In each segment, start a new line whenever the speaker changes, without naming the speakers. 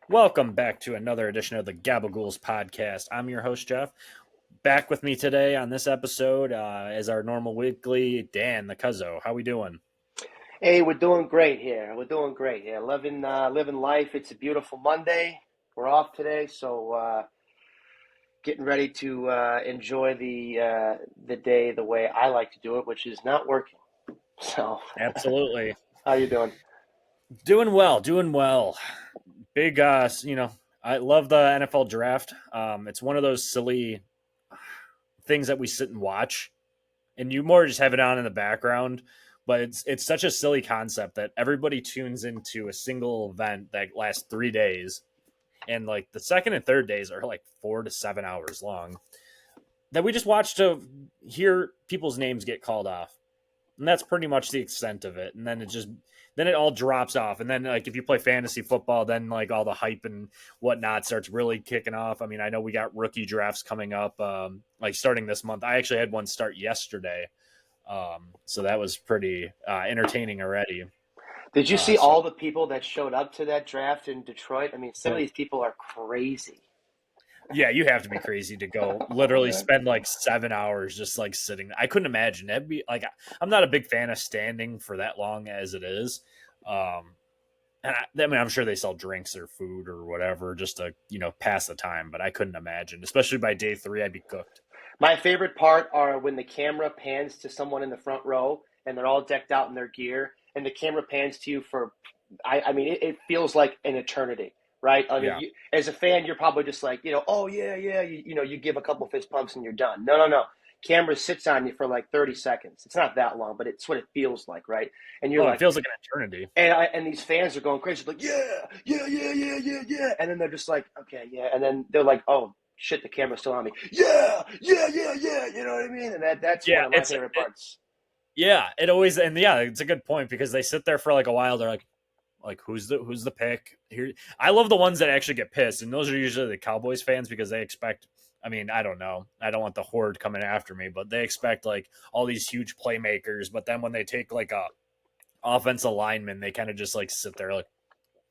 Welcome back to another edition of the Gabagools podcast. I'm your host, Jeff. Back with me today on this episode as our normal weekly, Dan the Cuzzo. How we doing?
Hey, we're doing great here. We're doing great here. Living life. It's a beautiful Monday. We're off today, so getting ready to enjoy the day the way I like to do it, which is not working. So,
Absolutely.
how you doing?
Doing well, doing well. Big, I love the NFL draft. It's one of those silly things that we sit and watch, and you more just have it on in the background. But it's such a silly concept that everybody tunes into a single event that lasts 3 days, and like the second and third days are like 4 to 7 hours long. That we just watch to hear people's names get called off, and that's pretty much the extent of it. And then it all drops off. And then like if you play fantasy football, then like all the hype and whatnot starts really kicking off. I mean, I know we got rookie drafts coming up, like starting this month. I actually had one start yesterday, so that was pretty entertaining already.
Did you see
So
all the people that showed up to that draft in Detroit? I mean, some of these people are crazy.
yeah, you have to be crazy to go
Oh
literally
man.
spend like 7 hours just like sitting. I couldn't imagine. That'd be like I'm not a big fan of standing for that long as it is. Um, I mean, I'm sure they sell drinks or food or whatever just to pass the time, but I couldn't imagine, especially by day three, I'd be cooked.
My favorite part are when the camera pans to someone in the front row and they're all decked out in their gear, and the camera pans to you for, I mean, it feels like an eternity, right? I mean,
Yeah,
as a fan, you're probably just like, oh yeah, yeah, you give a couple fist pumps and you're done. No, no, no. Camera sits on you for like 30 seconds. It's not that long, but it's what it feels like, right? And you're
oh, it
like,
feels like an eternity.
and these fans are going crazy, like, yeah, yeah, yeah, yeah, yeah, yeah. And then they're just like, okay, yeah. And then they're like, oh shit, the camera's still on me. Yeah, yeah, yeah, yeah. You know what I mean? And that's
Yeah,
one of my favorite parts.
yeah, it always, and yeah, it's a good point because they sit there for like a while. They're like who's the pick here? I love the ones that actually get pissed, and those are usually the Cowboys fans because they expect. I mean, I don't know. I don't want the horde coming after me, but they expect like all these huge playmakers. But then when they take like a offensive lineman, they kind of just like sit there like,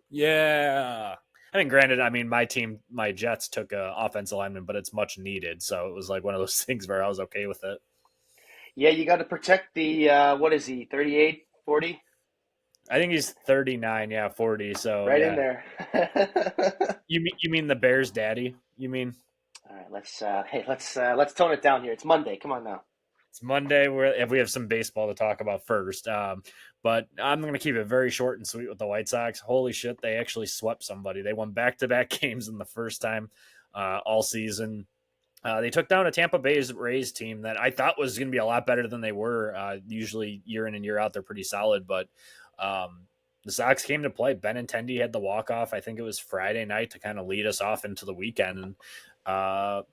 yeah. I mean, granted, I mean my team, my Jets took a offensive lineman, but it's much needed, so it was like one of those things where I was okay with it.
Yeah, you got to protect the, what is he, 38, 40?
I think he's 39, yeah, 40. So
Right in
yeah,
there.
you mean the Bears daddy? You mean
All right, let's tone it down here. It's Monday. Come on now.
it's Monday? We have some baseball to talk about first, but I'm going to keep it very short and sweet with the White Sox. Holy shit, they actually swept somebody. They won back-to-back games in the first time all season. They took down a Tampa Bay Rays team that I thought was going to be a lot better than they were. Usually, year in and year out, they're pretty solid, but the Sox came to play. Benintendi had the walk off. I think it was Friday night to kind of lead us off into the weekend. And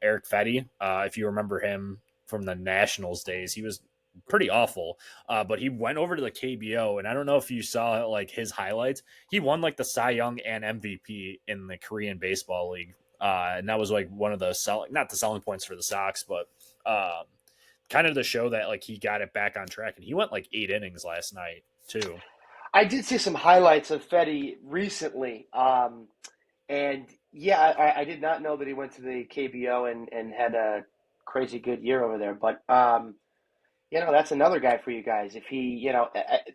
Eric Fetty, if you remember him from the Nationals days, he was pretty awful. But he went over to the KBO, and I don't know if you saw like his highlights. He won like the Cy Young and MVP in the Korean Baseball League. And that was like one of the not the selling points for the Sox, but kind of to show that like he got it back on track. And he went like 8 innings last night too.
I did see some highlights of Fetty recently. And yeah, I did not know that he went to the KBO and had a crazy good year over there. But that's another guy for you guys. If he,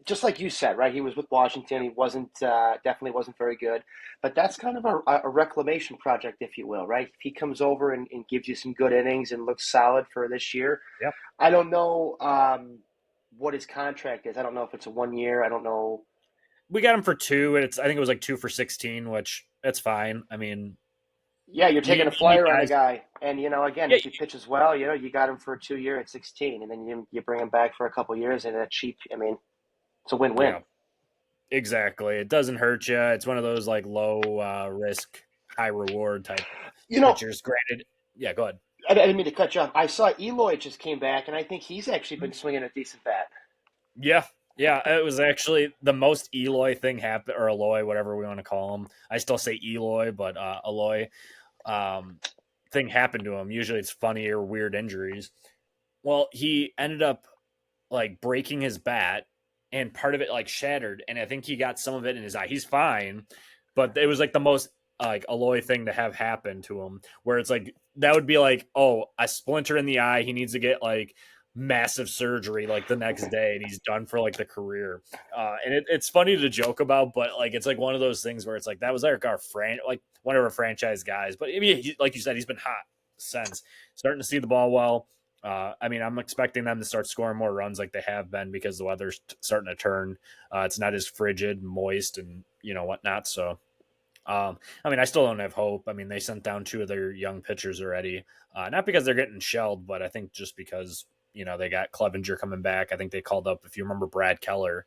just like you said, right? He was with Washington. He wasn't definitely wasn't very good. But that's kind of a reclamation project, if you will, right? If he comes over and gives you some good innings and looks solid for this year,
Yep.
I don't know what his contract is. I don't know if it's a 1 year. I don't know.
We got him for two, and I think it was like 2 for 16, which that's fine. I mean,
Yeah, you're taking a
you need
flyer on a
guys.
guy, and again,
Yeah,
if he pitches well, you got him for a 2 year at 16, and then you bring him back for a couple years and at cheap. I mean, it's a win-win.
yeah, exactly. It doesn't hurt you. It's one of those like low risk, high reward type
You know,
pitchers. Granted, yeah. Go ahead.
I didn't mean to cut you off. I saw Eloy just came back, and I think he's actually been swinging a decent bat.
Yeah, yeah. It was actually the most Eloy thing happened, or Eloy, whatever we want to call him. I still say Eloy, but Eloy um, thing happened to him. Usually, it's funny or weird injuries. Well, he ended up like breaking his bat and part of it like shattered, and I think he got some of it in his eye. He's fine, but it was like the most like Aloy thing to have happen to him, where it's like that would be like, oh, a splinter in the eye, he needs to get like massive surgery like the next day, and he's done for like the career. And it's funny to joke about, but like it's like one of those things where it's like that was like our like one of our franchise guys. But I mean, like you said, he's been hot since, starting to see the ball well. I mean, I'm expecting them to start scoring more runs like they have been because the weather's starting to turn. It's not as frigid, moist, and whatnot. So I mean, I still don't have hope. I mean, they sent down two of their young pitchers already, not because they're getting shelled, but I think just because they got Clevenger coming back. I think they called up, if you remember, Brad Keller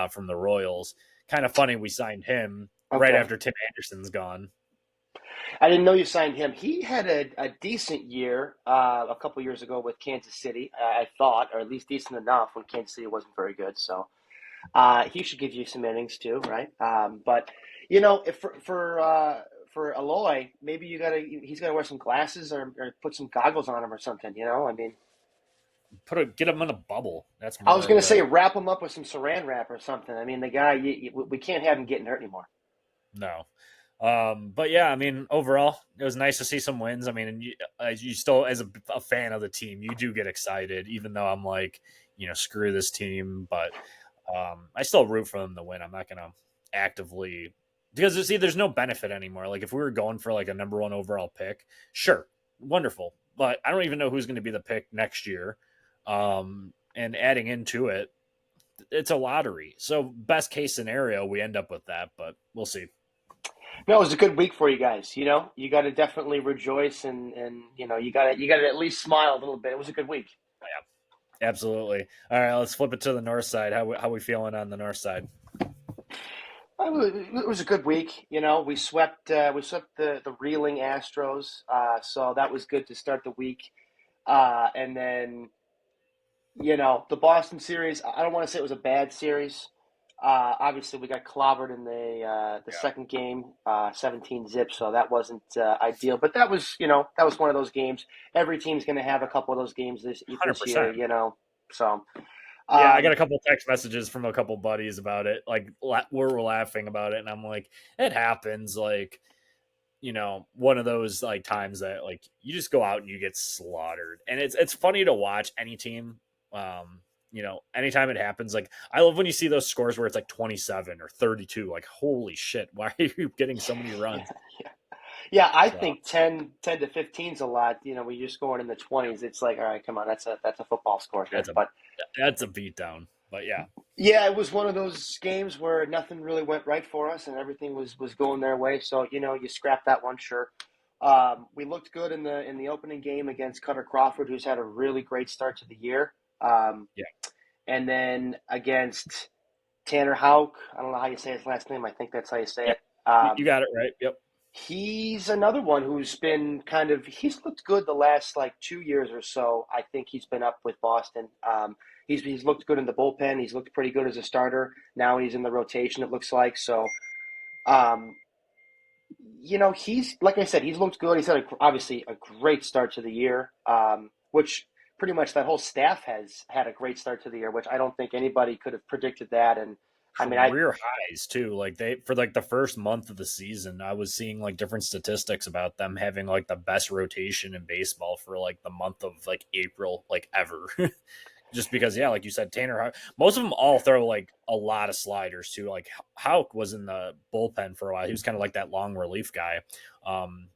from the Royals. Kind of funny, we signed him right
Okay.
after Tim Anderson's gone.
I didn't know you signed him. He had a decent year a couple years ago with Kansas City, I thought, or at least decent enough when Kansas City wasn't very good. So he should give you some innings too, right? But if for Aloy, maybe he's gotta wear some glasses or put some goggles on him or something. I mean,
Get him in a bubble. That's
I was
more
gonna say
the
wrap him up with some Saran wrap or something. I mean, the guy, we can't have him getting hurt anymore.
no. But yeah, I mean, overall, it was nice to see some wins. I mean, and you still, as a fan of the team, you do get excited, even though I'm like, screw this team. But I still root for them to win. I'm not gonna actively, because see, there's no benefit anymore. Like if we were going for like a number one overall pick, sure, wonderful. But I don't even know who's going to be the pick next year. And adding into it, it's a lottery. So best case scenario, we end up with that, but we'll see.
No, it was a good week for you guys. You got to definitely rejoice and you got to at least smile a little bit. It was a good week.
Absolutely. All right, let's flip it to the north side. How we feeling on the north side?
It was a good week. We swept the reeling Astros, so that was good to start the week. And then the Boston series. I don't want to say it was a bad series. Obviously, we got clobbered in the
Yeah,
second game, 17 zip, so that wasn't ideal. But that was one of those games. Every team's going to have a couple of those games this year.
100%.
So
Yeah, I got
um,
a couple text messages from a couple buddies about it. Like we're laughing about it, and I'm like, it happens. Like one of those like times that like you just go out and you get slaughtered, and it's funny to watch any team. Anytime it happens, like I love when you see those scores where it's like 27 or 32. Like holy shit, why are you getting so many
yeah,
runs?
yeah. Yeah, I
So
think 10 to 15 is a lot. When you're scoring in the 20s, it's like, all right, come on, that's a football score here.
that's a
But
that's a beatdown. But yeah,
yeah, it was one of those games where nothing really went right for us, and everything was going their way. So you scrap that one, sure. We looked good in the opening game against Cutter Crawford, who's had a really great start to the year.
yeah,
And then against Tanner Houck, I don't know how you say his last name. I think that's how you say
yeah.
it.
You got it right. Yep.
He's another one who's been he's looked good the last like 2 years or so. I think he's been up with Boston. He's looked good in the bullpen. He's looked pretty good as a starter. Now he's in the rotation, it looks like. So, um, he's like I said, he's looked good. He's had obviously a great start to the year, which pretty much that whole staff has had a great start to the year, which I don't think anybody could have predicted that. And I mean,
Career highs too. Like they for like the first month of the season, I was seeing like different statistics about them having like the best rotation in baseball for like the month of like April, like ever. Just because, yeah, like you said, most of them all throw like a lot of sliders too. Like Hauk was in the bullpen for a while. He was kind of like that long relief guy.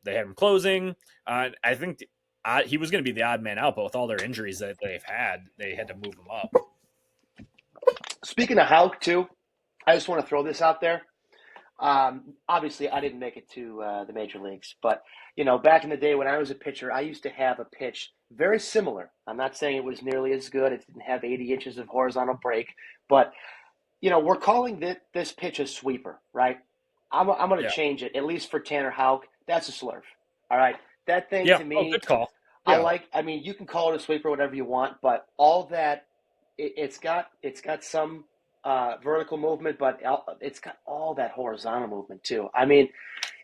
They had him closing. I think he was going to be the odd man out, but with all their injuries that they've had, they had to move him up.
speaking of Houck too, I just want to throw this out there. Obviously, I didn't make it to the major leagues, but back in the day when I was a pitcher, I used to have a pitch very similar. I'm not saying it was nearly as good; it didn't have 80 inches of horizontal break, but we're calling this pitch a sweeper, right? I'm going to
Yeah.
change it at least for Tanner Houck. That's a slurve. All right, that thing
Yeah.
to
Oh,
me,
good call.
I
Yeah.
like. I mean, you can call it a sweeper, whatever you want, but all that it's got some vertical movement, but it's got all that horizontal movement too. I mean,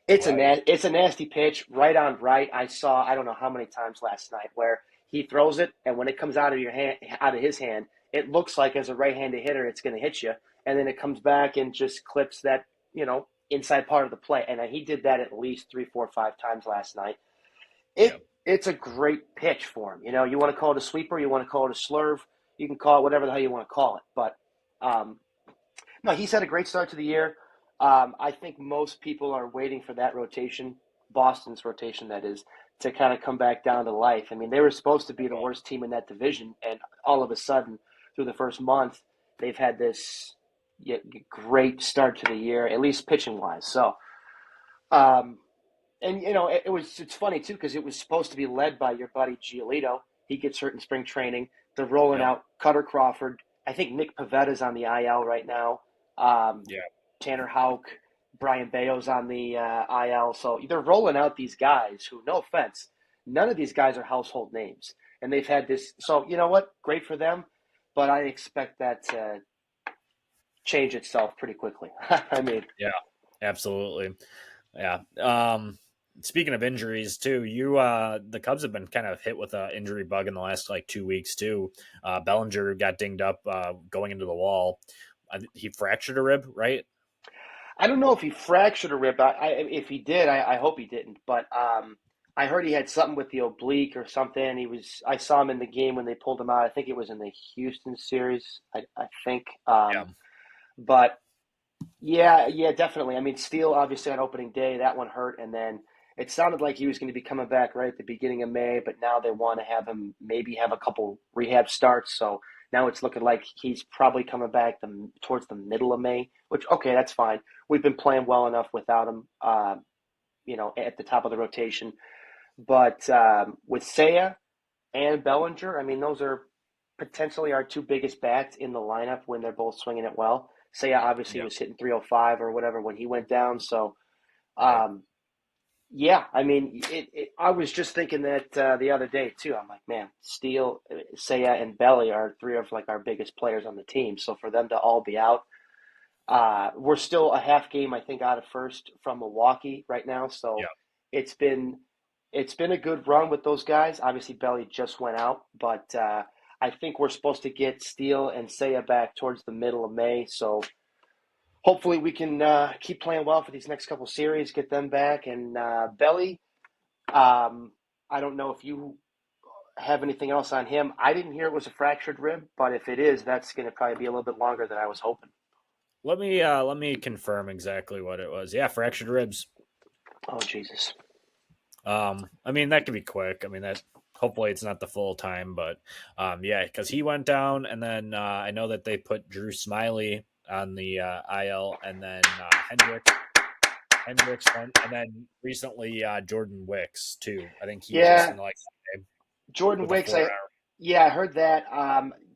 Right.
it's a nasty pitch, right on right. I don't know how many times last night where he throws it, and when it comes out of your hand, out of his hand, it looks like as a right-handed hitter, it's going to hit you, and then it comes back and just clips that inside part of the play, and he did that at least 3, 4, 5 times last night.
Yeah.
It's a great pitch for him. You want to call it a sweeper, you want to call it a slurve, you can call it whatever the hell you want to call it. But um, no, he's had a great start to the year. I think most people are waiting for that rotation, Boston's rotation, that is, to kind of come back down to life. I mean, they were supposed to be the worst team in that division, and all of a sudden, through the first month, they've had this great start to the year, at least pitching wise. So, um, and it's funny too because it was supposed to be led by your buddy Giolito. He gets hurt in spring training. They're rolling
Yep.
out Cutter Crawford. I think Nick Pavetta's on the IL right now. Um,
Yeah.
Tanner Houck, Brian Bayo's on the IL. So they're rolling out these guys who, no offense, none of these guys are household names, and they've had this. So you know what? Great for them, but I expect that to change itself pretty quickly. I mean,
Yeah. Absolutely. Yeah. Speaking of injuries too, the Cubs have been kind of hit with a injury bug in the last like 2 weeks too. Bellinger got dinged up going into the wall. He fractured a rib, right?
I don't know if he fractured a rib. If he did, I hope he didn't. But I heard he had something with the oblique or something. I saw him in the game when they pulled him out. I think it was in the Houston series. I think.
Yeah.
But yeah, definitely. I mean, Steele obviously on opening day that one hurt, and then it sounded like he was going to be coming back right at the beginning of May. But now they want to have him maybe have a couple rehab starts. So now it's looking like he's probably coming back towards the middle of May. Which okay, that's fine. We've been playing well enough without him, at the top of the rotation. But with Seiya and Bellinger, I mean, those are potentially our two biggest bats in the lineup when they're both swinging it well. Seiya obviously
Yep.
was hitting 305 or whatever when he went down. So,
Right.
um, yeah, I mean, I was just thinking that the other day too. I'm like, man, Steele, Seiya, and Belly are three of like our biggest players on the team. So for them to all be out, we're still a half game, I think, out of first from Milwaukee right now. So
Yeah.
it's been it's been a good run with those guys. Obviously, Belly just went out, but I think we're supposed to get Steele and Seiya back towards the middle of May. So hopefully we can keep playing well for these next couple series, get them back. And Belly, I don't know if you have anything else on him. I didn't hear it was a fractured rib, but if it is, that's going to probably be a little bit longer than I was hoping.
Let me confirm exactly what it was. Yeah, fractured ribs.
Oh, Jesus.
I mean that could be quick. I mean that hopefully it's not the full time, but yeah, because he went down, and then I know that they put Drew Smiley on the IL, and then Hendricks went, and then recently Jordan Wicks too. I think he just
Yeah,
in like
Jordan
with a
Wicks.
4 hour.
I heard that.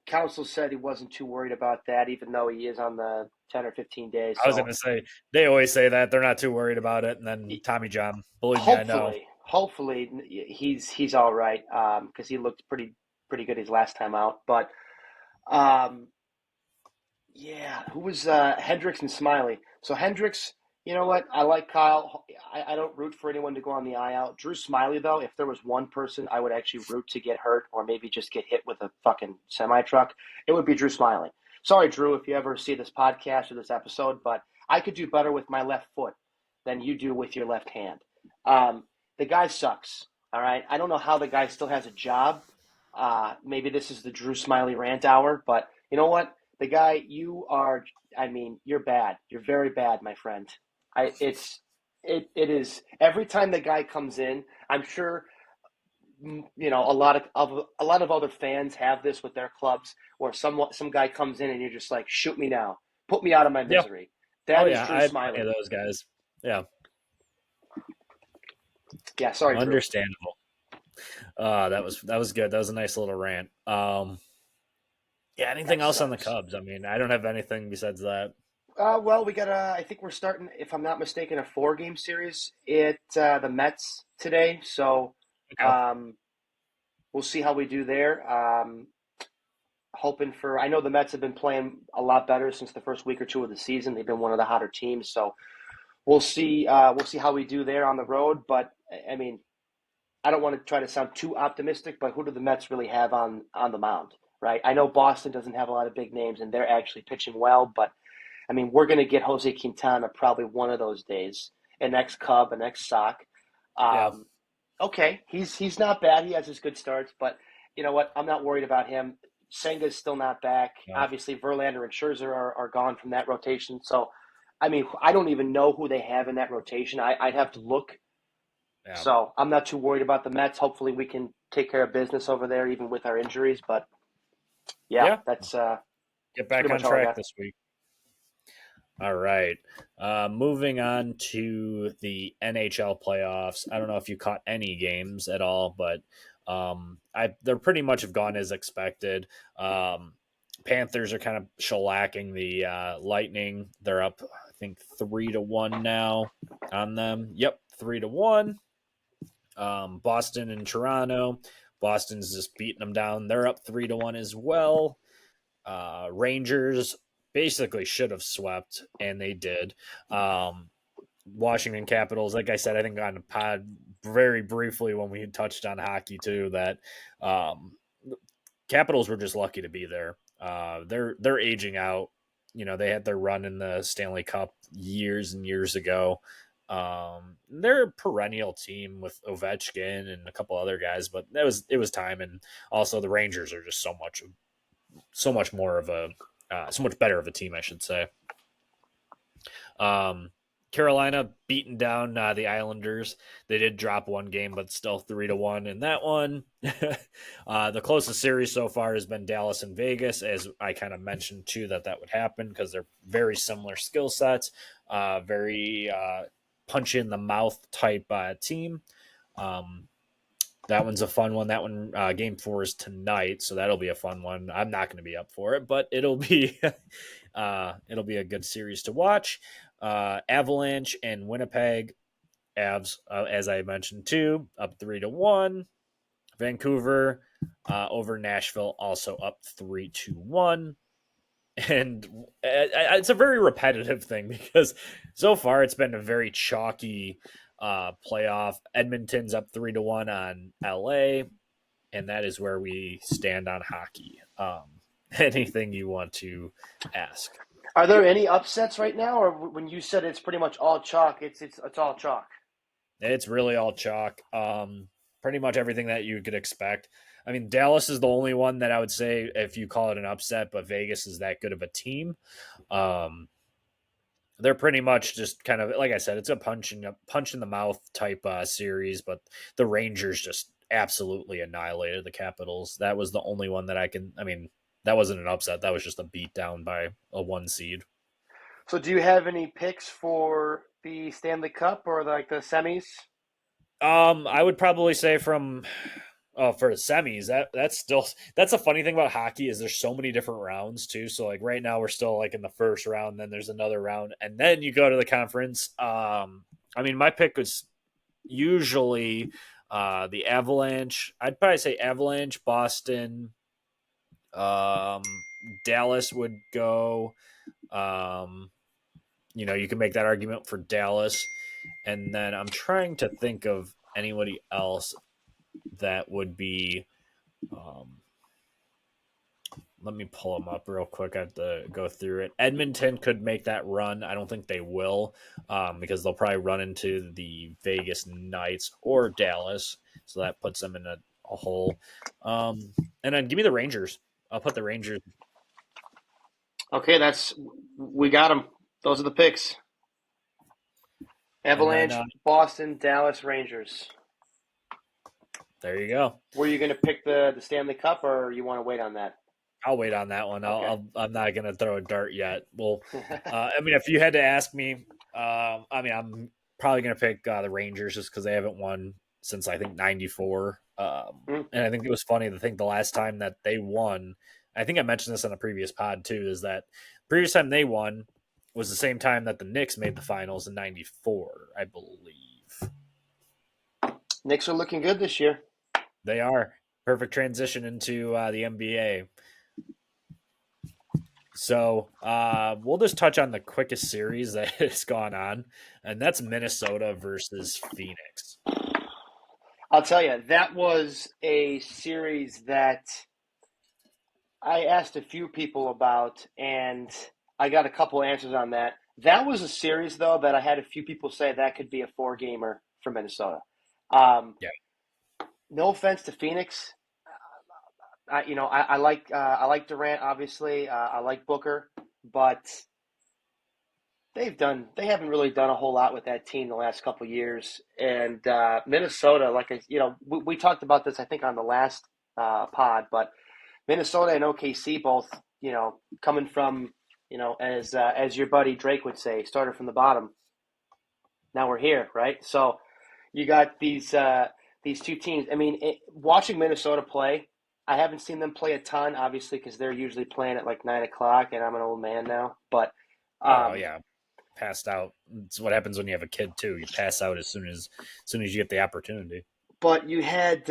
Council said he wasn't too worried about that, even though he is on the 10 or 15 days.
I was
So
gonna say they always say that they're not too worried about it, and then Tommy John, believe me, I know.
hopefully he's all right because he looked pretty good his last time out. But um, yeah, who was Hendricks and Smiley? So Hendricks, you know what? I like Kyle. I don't root for anyone to go on the IL. Drew Smiley, though, if there was one person I would actually root to get hurt or maybe just get hit with a fucking semi truck, it would be Drew Smiley. Sorry, Drew, if you ever see this podcast or this episode, but I could do better with my left foot than you do with your left hand. The guy sucks. All right. I don't know how the guy still has a job. Maybe this is the Drew Smiley rant hour, but you know what? The guy, I mean, you're bad. You're very bad, my friend. It is every time the guy comes in, I'm sure, a lot of other fans have this with their clubs where some guy comes in and you're just like, shoot me now. Put me out of my
Yeah.
misery.
Oh
That is
yeah,
Drew
I had plenty
Smiley.
of those guys. Yeah,
Yeah, sorry, Drew.
understandable. That was good. That was a nice little rant. Yeah. Anything
That
else on the
sucks.
Cubs? I mean, I don't have anything besides that.
Well, we got I think we're starting, if I'm not mistaken, a 4 game series at the Mets today. So
Okay.
um, we'll see how we do there. Hoping for, I know the Mets have been playing a lot better since the first week or two of the season. They've been one of the hotter teams. So we'll see. We'll see how we do there on the road. But I mean, I don't want to try to sound too optimistic, but who do the Mets really have on the mound, right? I know Boston doesn't have a lot of big names, and they're actually pitching well, but I mean, we're going to get Jose Quintana probably one of those days, an ex Cub, an ex Sox.
Yeah.
Um, okay, he's not bad. He has his good starts, but you know what? I'm not worried about him. Senga's still not back.
No.
Obviously, Verlander and Scherzer are gone from that rotation. So, I mean, I don't even know who they have in that rotation. I'd have to look.
Yeah.
So I'm not too worried about the Mets. Hopefully, we can take care of business over there, even with our injuries. But yeah,
Yeah. Get
that's
back
pretty
on
much all I
track
got.
this week. All right. Moving on to the NHL playoffs. I don't know if you caught any games at all, but they're pretty much have gone as expected. Panthers are kind of shellacking the Lightning. They're up, I think, 3-1 now on them. Yep, 3-1. Boston and Toronto. Boston's just beating them down. They're up 3-1 as well. Rangers basically should have swept, and they did. Washington Capitals, like I said, I think on the pod very briefly when we touched on hockey too, that Capitals were just lucky to be there. They're aging out. You know, they had their run in the Stanley Cup years and years ago. They're a perennial team with Ovechkin and a couple other guys, but it was time, and also the Rangers are just so much more of a so much better of a team, I should say. Um, Carolina beating down the Islanders. They did drop one game, but still 3-1 in that one. The closest series so far has been Dallas and Vegas, as I kind of mentioned too that would happen because they're very similar skill sets, very punch in the mouth type team. Um, that one's a fun one. That one, game 4 is tonight, so that'll be a fun one. I'm not going to be up for it, but it'll be a good series to watch. Avalanche and Winnipeg, Avs, as I mentioned too, up 3-1. Vancouver over Nashville, also up 3-1. And it's a very repetitive thing because so far it's been a very chalky playoff. Edmonton's up 3-1 on LA, and that is where we stand on hockey. Anything you want to ask?
Are there any upsets right now, or when you said it's pretty much all chalk, it's all chalk?
It's really all chalk. Pretty much everything that you could expect. I mean, Dallas is the only one that I would say if you call it an upset, but Vegas is that good of a team. Um, they're pretty much just kind of like I said, it's a punch in the mouth type series, but the Rangers just absolutely annihilated the Capitals. That was the only one that I can. I mean, that wasn't an upset. That was just a beat down by a 1 seed.
So, do you have any picks for the Stanley Cup or like the semis?
I would probably say from for the semis, that's a funny thing about hockey is there's so many different rounds too. So like right now we're still like in the first round, then there's another round, and then you go to the conference. I mean, my pick was usually the Avalanche. I'd probably say Avalanche, Boston, um, Dallas would go. Um, you can make that argument for Dallas, and then I'm trying to think of anybody else that would be. Um, Let me pull them up real quick. I have to go through it. Edmonton could make that run. I don't think they will, because they'll probably run into the Vegas Knights or Dallas, so that puts them in a hole. And then give me the Rangers. I'll put the Rangers.
Okay, we got them. Those are the picks:
And then
Avalanche, Boston, Dallas, Rangers.
there you go.
Were you going to pick the Stanley Cup, or you want to wait on that?
I'll wait on that one.
Okay.
I'm not gonna throw a dart yet. Well, I mean, if you had to ask me, I mean, I'm probably gonna pick the Rangers just because they haven't won since I think '94.
Mm.
And I think it was funny to think the last time that they won. I think I mentioned this on a previous pod too. Is that previous time they won was the same time that the Knicks made the finals in '94, I believe.
Knicks are looking good this year.
They are perfect transition into the NBA. So we'll just touch on the quickest series that has gone on, and that's Minnesota versus Phoenix.
I'll tell you, that was a series that I asked a few people about, and I got a couple answers on that. That was a series though that I had a few people say that could be a four gamer for Minnesota. Um,
Yeah.
no offense to Phoenix, I like Durant obviously. I like Booker, but they haven't really done a whole lot with that team the last couple of years. And Minnesota, we talked about this I think on the last pod, but Minnesota and OKC both coming from as your buddy Drake would say, started from the bottom. Now we're here, right? So you got these two teams. I mean, watching Minnesota play, I haven't seen them play a ton, obviously, because they're usually playing at like 9 o'clock, and I'm an old man now. But
Oh
um,
yeah, passed out. It's what happens when you have a kid too. You pass out as soon as you get the opportunity.
but you had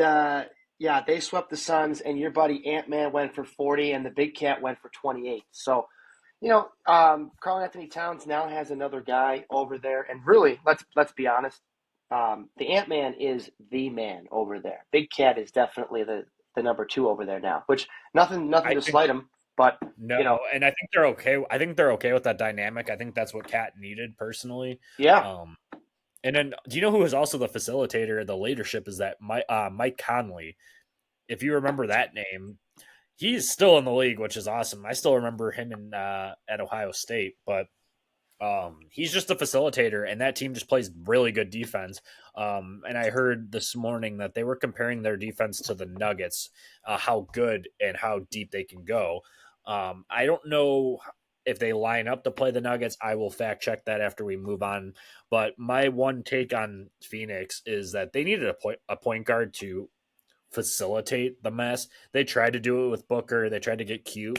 yeah, they swept the Suns, and your buddy Ant Man went for 40, and the Big Cat went for 28. So Carl Anthony Towns now has another guy over there, and really, let's be honest, the Ant Man is the man over there. Big Cat is definitely the number two over there now. Which nothing
I
to
think
slight him, but
no,
you know,
and I think they're okay. I think they're okay with that dynamic. I think that's what Cat needed personally.
yeah.
Um, and then, do you know who was also the facilitator, the leadership? Is that Mike Conley? If you remember that name, he's still in the league, which is awesome. I still remember him in at Ohio State, but he's just a facilitator, and that team just plays really good defense. And I heard this morning that they were comparing their defense to the Nuggets, how good and how deep they can go. I don't know if they line up to play the Nuggets. I will fact check that after we move on. But my one take on Phoenix is that they needed a point guard to facilitate the mess. They tried to do it with Booker. They tried to get cute.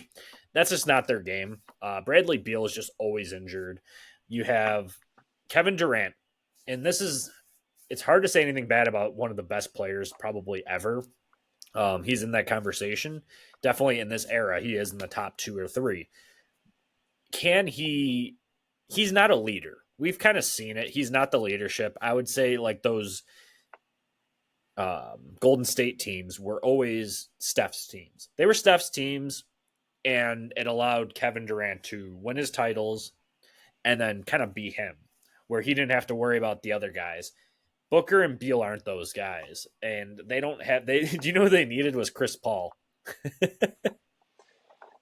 That's just not their game. Bradley Beal is just always injured. You have Kevin Durant, and it's hard to say anything bad about one of the best players probably ever. He's in that conversation. Definitely in this era, he is in the top two or three. Can he? He's not a leader. We've kind of seen it. He's not the leadership. I would say like those Golden State teams were always Steph's teams. They were Steph's teams, and it allowed Kevin Durant to win his titles and then kind of be him, where he didn't have to worry about the other guys. Booker and Beal aren't those guys, and they don't have. They do you know who they needed was Chris Paul.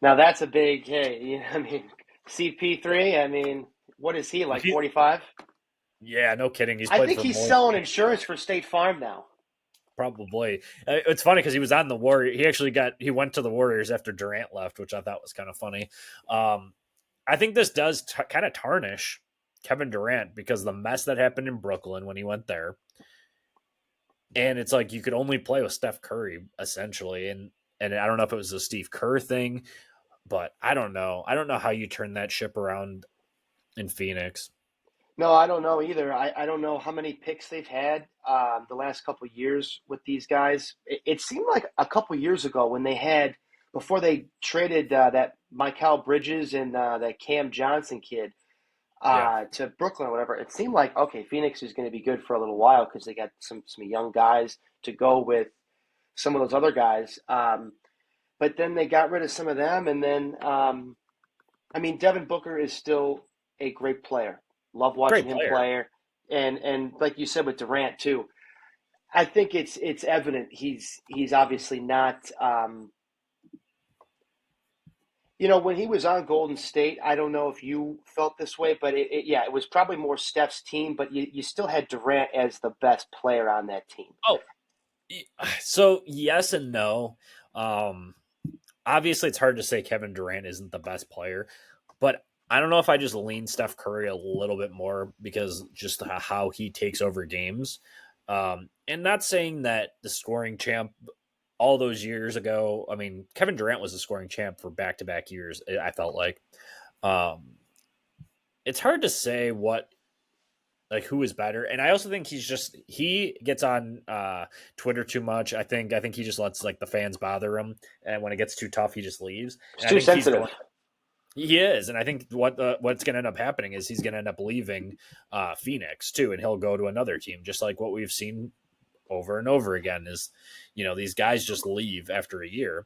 Now that's a big hey. I mean, CP3. I mean, what is he like?
He,
45?
yeah, no kidding. He's
I
played
think
for
he's
more.
selling insurance for State Farm now.
Probably. It's funny because he was on the Warriors. He went to the Warriors after Durant left, which I thought was kind of funny. I think this does kind of tarnish Kevin Durant because the mess that happened in Brooklyn when he went there. And it's like you could only play with Steph Curry essentially, and I don't know if it was a Steve Kerr thing, but I don't know. I don't know how you turn that ship around in Phoenix.
No, I don't know either. I don't know how many picks they've had the last couple of years with these guys. It seemed like a couple of years ago when they had, before they traded that Mikal Bridges and that Cam Johnson kid
Yeah.
to Brooklyn or whatever, it seemed like, okay, Phoenix is going to be good for a little while because they got some young guys to go with some of those other guys. But then they got rid of some of them, and then I mean, Devin Booker is still a great player. Love watching
Great
him
player.
play, and like you said with Durant too. I think it's evident he's obviously not. When he was on Golden State, I don't know if you felt this way, but yeah, it was probably more Steph's team, but you still had Durant as the best player on that team.
Oh, so yes and no. Um, Obviously, it's hard to say Kevin Durant isn't the best player, but I don't know if I just lean Steph Curry a little bit more because just how he takes over games. And not saying that the scoring champ all those years ago, I mean, Kevin Durant was the scoring champ for back to back years, I felt like. Um, it's hard to say who is better. And I also think he gets on Twitter too much. I think he just lets like the fans bother him, and when it gets too tough, he just leaves.
It's
And I
too
think
sensitive.
he is, and I think what's going to end up happening is he's going to end up leaving Phoenix too, and he'll go to another team, just like what we've seen over and over again. Is these guys just leave after a year.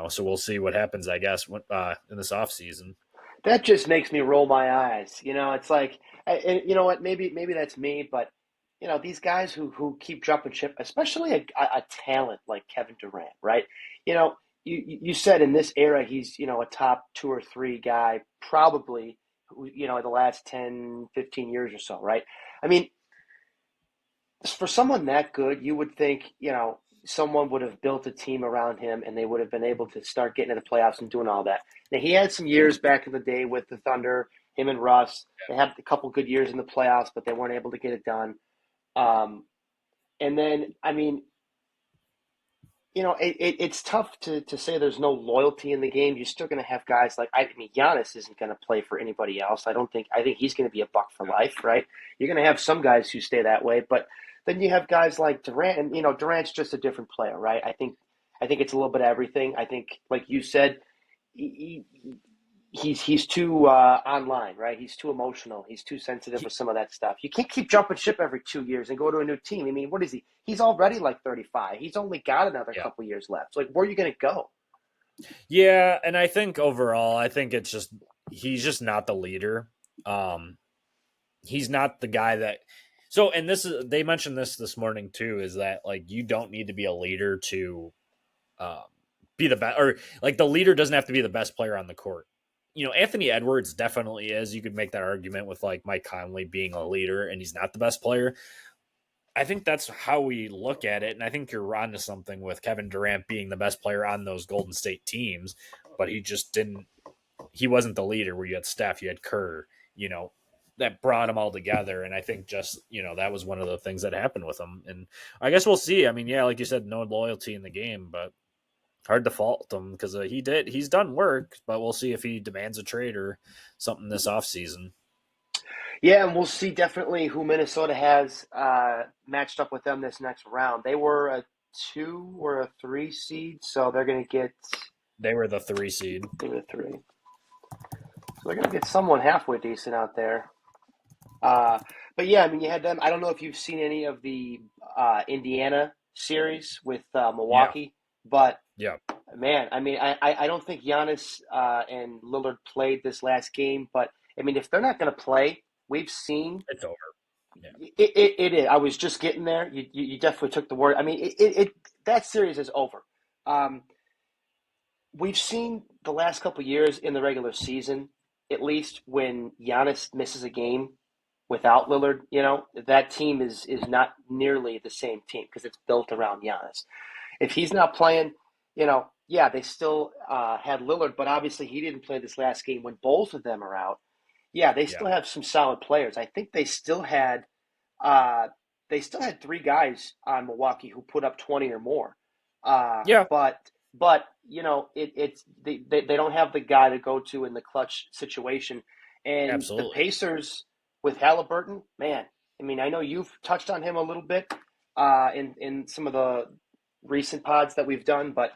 So we'll see what happens, I guess, in this offseason.
That just makes me roll my eyes. It's like, and you know what? Maybe that's me, but these guys who keep dropping chip, especially a talent like Kevin Durant, right? You know, you said in this era he's a top two or three guy probably. In the last 10, 15 years or so, right? I mean, for someone that good, you would think, someone would have built a team around him and they would have been able to start getting into the playoffs and doing all that. Now, he had some years back in the day with the Thunder, him and Russ. They had a couple good years in the playoffs, but they weren't able to get it done. Um, and then, I mean, it's tough to say there's no loyalty in the game. You're still going to have guys like, I mean, Giannis isn't going to play for anybody else. I think he's going to be a buck for life, right? You're going to have some guys who stay that way, but then you have guys like Durant, and Durant's just a different player, right? I think it's a little bit of everything. I think, like you said, he, he's too online, right? He's too emotional. He's too sensitive for some of that stuff. You can't keep jumping ship every 2 years and go to a new team. I mean, what is he? He's already like 35. He's only got another
Yeah.
couple years left. So, like, where are you going to go?
Yeah, and I think overall, I think he's just not the leader. Um, he's not the guy that. So, and they mentioned this morning too, is that like you don't need to be a leader to um, be the best, or like the leader doesn't have to be the best player on the court. Anthony Edwards definitely is. You could make that argument with like Mike Conley being a leader and he's not the best player. I think that's how we look at it. And I think you're on to something with Kevin Durant being the best player on those Golden State teams, but he wasn't the leader where you had Steph, you had Kerr, that brought them all together. And I think just, that was one of the things that happened with him. And I guess we'll see. I mean, yeah, like you said, no loyalty in the game, but hard to fault him because he's done work, but we'll see if he demands a trade or something this offseason.
Yeah, and we'll see definitely who Minnesota has matched up with them this next round. They were a 2 or a 3 seed, so they're going to get.
They were the 3 seed.
They were 3. So they're going to get someone halfway decent out there. But yeah, I mean, you had them. I don't know if you've seen any of the Indiana series with
Yeah.
Milwaukee, but
Yeah.
man, I mean, I don't think Giannis and Lillard played this last game, but I mean, if they're not going to play, we've seen
It's over. Yeah.
it is. I was just getting there. You definitely took the word. I mean, that series is over. Um, we've seen the last couple years in the regular season, at least when Giannis misses a game without Lillard, that team is not nearly the same team because it's built around Giannis. If he's not playing, yeah, they still had Lillard, but obviously he didn't play this last game when both of them are out. Yeah, they
Yeah.
still have some solid players. I think uh, they still had three guys on Milwaukee who put up 20 or more.
Yeah.
But it's they don't have the guy to go to in the clutch situation, and the
Absolutely.
Pacers with Halliburton, man. I mean, I know you've touched on him a little bit in some of the recent pods that we've done, but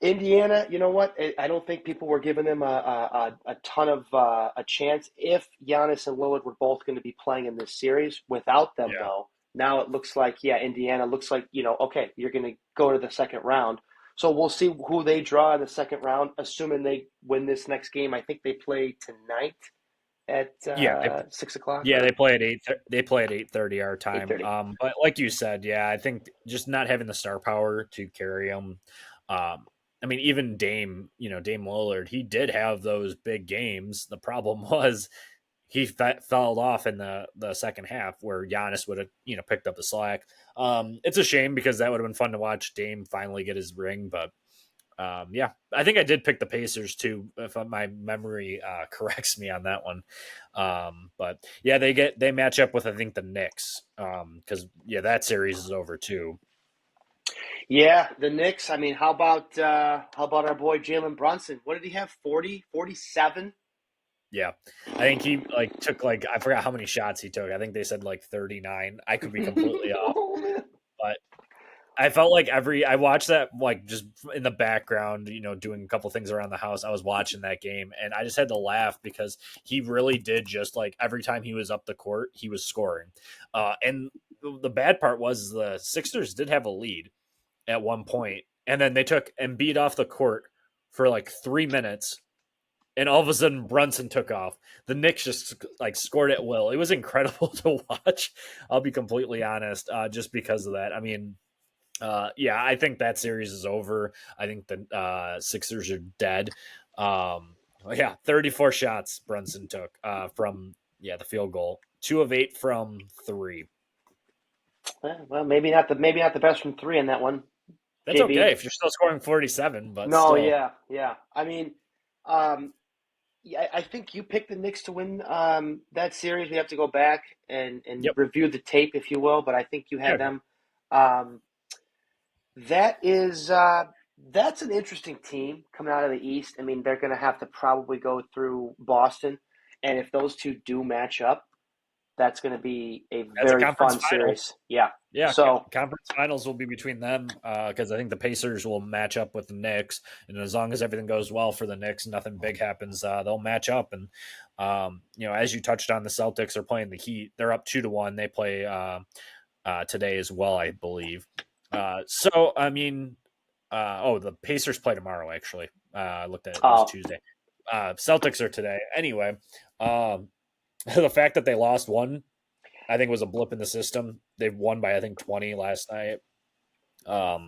Indiana, you know what? I don't think people were giving them a ton of a chance if Giannis and Lillard were both going to be playing in this series. Without them,
Yeah.
though, now it looks like, yeah, Indiana looks like, okay, you're going to go to the second round. So we'll see who they draw in the second round, assuming they win this next game. I think they play tonight at
Yeah.
6 o'clock
Yeah,
or
they play at 8. They play at 8:30 our
eight
time.
thirty.
But like you said, yeah, I think just not having the star power to carry them. I mean, even Dame Lillard, he did have those big games. The problem was he fell off in the second half where Giannis would have picked up the slack. It's a shame because that would have been fun to watch Dame finally get his ring, but yeah, I think I did pick the Pacers too, if my memory corrects me on that one. But yeah, they match up with I think the Knicks because yeah, that series is over too.
Yeah, the Knicks. I mean, how about our boy Jalen Brunson? What did he have? 40, 47?
Yeah, I think he like took like I forgot how many shots he took. I think they said like 39. I could be completely off,
Oh man.
but I felt like I watched that like just in the background, doing a couple things around the house. I was watching that game and I just had to laugh because he really did just like every time he was up the court, he was scoring. And the bad part was the Sixers did have a lead at one point, and then they took Embiid off the court for like 3 minutes, and all of a sudden Brunson took off. The Knicks just like scored at will. It was incredible to watch. I'll be completely honest, just because of that. I mean, yeah, I think that series is over. I think the Sixers are dead. Yeah, 34 shots Brunson took from the field goal, 2 of 8 from three.
Well, maybe not the best from three in that one,
That's okay
JB.
if you're still scoring 47, but
No,
still.
yeah. I mean, um, yeah, I think you picked the Knicks to win that series. We have to go back and
Yep.
review the tape, if you will, but I think you had
Yeah.
them. Um, that is that's an interesting team coming out of the East. I mean, they're going to have to probably go through Boston, and if those two do match up, that's going to be a
That's a
very
conference
fun
final.
series. Yeah.
Yeah,
So,
conference finals will be between them because I think the Pacers will match up with the Knicks, and as long as everything goes well for the Knicks, nothing big happens, they'll match up. And as you touched on, the Celtics are playing the Heat. They're up 2-1. They play today as well, I believe. So I mean, the Pacers play tomorrow. Actually, I looked at it. It was
uh,
Tuesday. Celtics are today. Anyway, the fact that they lost one, I think, was a blip in the system. They won by I think 20 last night. I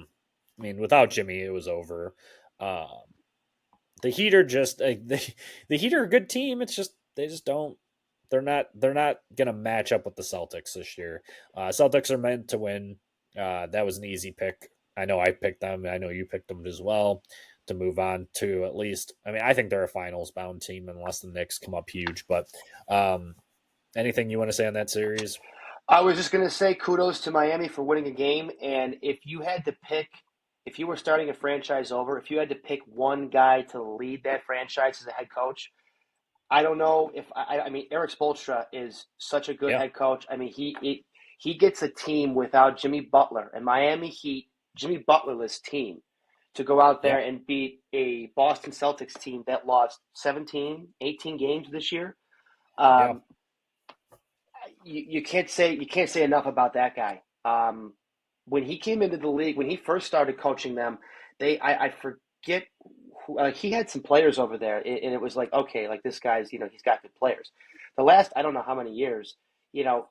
mean, without Jimmy, it was over. Um, the Heat are just the Heat are a good team. It's just they just don't. They're not gonna match up with the Celtics this year. Celtics are meant to win. That was an easy pick. I know I picked them. I know you picked them as well to move on to at least. I mean, I think they're a finals bound team unless the Knicks come up huge. But anything you want to say on that series?
I was just going to say kudos to Miami for winning a game. And if you were starting a franchise over, if you had to pick one guy to lead that franchise as a head coach, I don't know if I mean Eric Spoelstra is such a good
Yeah,
head coach. I mean he gets a team without Jimmy Butler and Miami Heat, Jimmy Butlerless team to go out
yeah,
there and beat a Boston Celtics team that lost 17, 18 games this year.
yeah,
Um, you can't say enough about that guy. When he came into the league, when he first started coaching them, I forget who, he had some players over there, and it was like okay, like this guy's he's got good players. The last I don't know how many years, you know,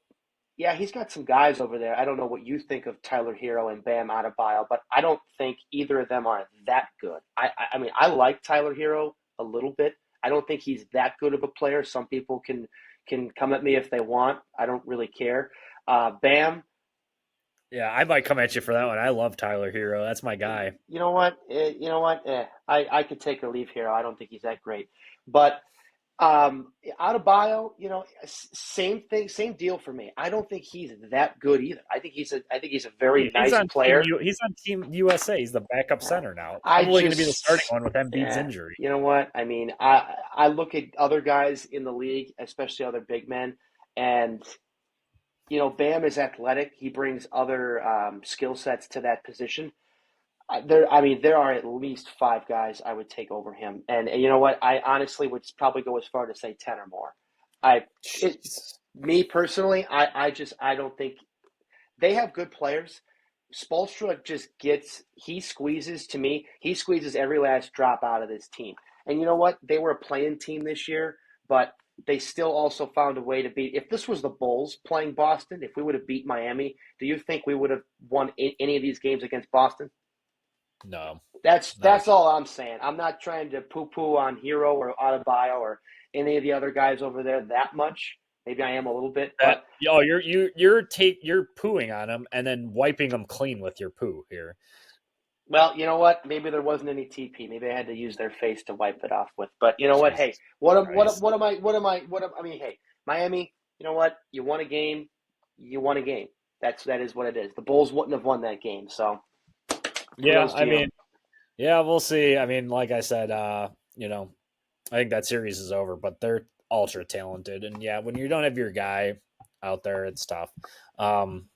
yeah, he's got some guys over there. I don't know what you think of Tyler Hero and Bam Adebayo, but I don't think either of them are that good. I mean, I like Tyler Hero a little bit. I don't think he's that good of a player. Some people can come at me if they want. I don't really care. Bam,
yeah. I might come at you for that one. I love Tyler Hero. That's my guy.
you know what? You know what? I could take or leave Hero. I don't think he's that great, but Adebayo, same thing, same deal for me. I don't think he's that good either. I think he's a very
He's
nice
on
player.
He's on Team USA. He's the backup center now.
I
Probably going to be the starting
just,
one with Embiid's
yeah,
injury.
you know what? I mean, I look at other guys in the league, especially other big men, and Bam is athletic. He brings other skill sets to that position. There are at least five guys I would take over him, and you know what? I honestly would probably go as far to say 10 or more. I, it,
Jeez.
Me personally, I don't think they have good players. Spoelstra just he squeezes every last drop out of this team. And you know what? They were a playing team this year, but they still also found a way to beat. If this was the Bulls playing Boston, if we would have beat Miami, do you think we would have won any of these games against Boston?
No, not a
That's all I'm saying. I'm not trying to poo-poo on Hero or Adebayo or any of the other guys over there that much. Maybe I am a little bit,
that.
but
Oh, you're pooing on him and then wiping them clean with your poo here.
well, you know what? Maybe there wasn't any TP. Maybe I had to use their face to wipe it off with. But you know what? Hey,
Jesus Christ.
I mean, hey, Miami. You know what? You won a game. You won a game. That is what it is. The Bulls wouldn't have won that game. So
Yeah,
kudos to
I
you.
mean, yeah, we'll see. I mean, like I said, I think that series is over, but they're ultra talented, and yeah, when you don't have your guy out there, it's tough. Um,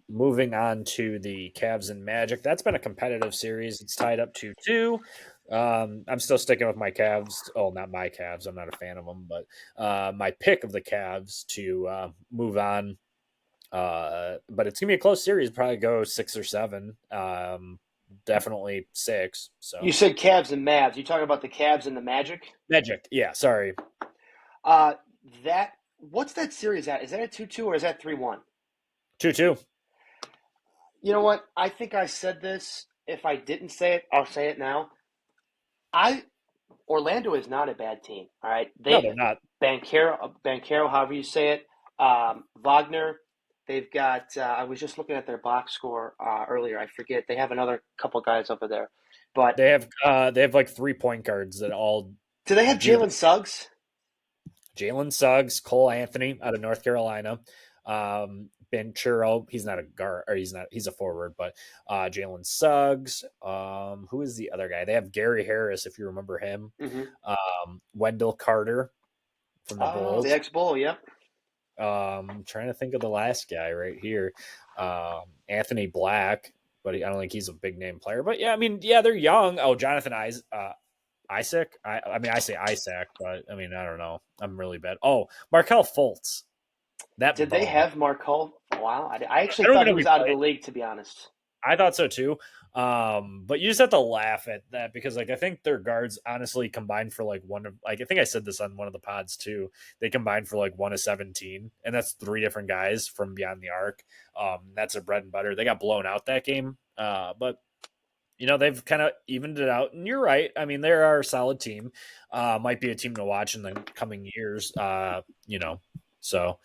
Moving on to the Cavs and Magic, that's been a competitive series. It's tied up 2-2. I'm still sticking with my Cavs. Oh, not my Cavs. I'm not a fan of them, but my pick of the Cavs to move on. But it's gonna be a close series. Probably go 6 or 7. definitely 6.
You
So
said Cavs and Mavs. You talking about the Cavs and the Magic?
Magic, yeah. Sorry,
Uh, that what's that series at? Is that a 2-2 or is that 3-1?
2-2.
You know what? I think I said this. If I didn't say it, I'll say it now. I Orlando is not a bad team. All right,
No, they're
they
not.
Bankero, however you say it, Wagner. They've got. I was just looking at their box score earlier. I forget. They have another couple guys over there, but
They have like 3 point guards that all
do they have
do
Jalen Suggs?
Jalen Suggs, Cole Anthony out of North Carolina, Ben Churro. He's not a guard, or he's a forward, but Jalen Suggs. Who is the other guy? They have Gary Harris, if you remember him.
Mm-hmm.
Wendell Carter from the
Oh, the
Bulls.
ex-Bull. Yep.
Trying to think of the last guy right here. Anthony Black, but I don't think he's a big name player. But yeah, I mean, yeah, they're young. Oh, Jonathan Isaac. I mean, I say Isaac, but I mean, I don't know. I'm really bad. Oh, Markel Fultz. That
Did they
bum.
have Markel? Wow, I
I
actually
don't
thought
even
he
know if
was
he
out of the
played.
league. To be honest.
I thought so too. But you just have to laugh at that because like I think their guards honestly combined for like I think I said this on one of the pods too. They combined for like 1 of 17, and that's 3 different guys from beyond the arc. That's their bread and butter. They got blown out that game. But they've kind of evened it out. And you're right. I mean, they are a solid team. Might be a team to watch in the coming years. So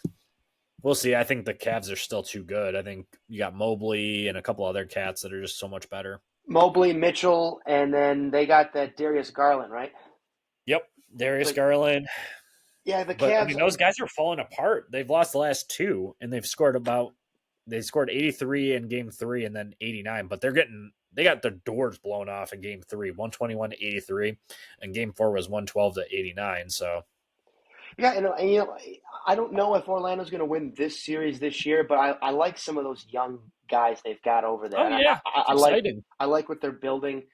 we'll see. I think the Cavs are still too good. I think you got Mobley and a couple other cats that are just so much better.
Mobley, Mitchell, and then they got that Darius Garland, right?
Yep, Darius
So
Garland.
yeah, the
But I
Cavs.
mean, those guys are falling apart. They've lost the last 2, and they scored 83 in game 3 and then 89. But they got their doors blown off in game 3, 121 to 83, and game 4 was 112 to 89. So
Yeah, and I don't know if Orlando's going to win this series this year, but I like some of those young guys they've got over there,
oh
and
yeah, it's exciting.
I like what they're building.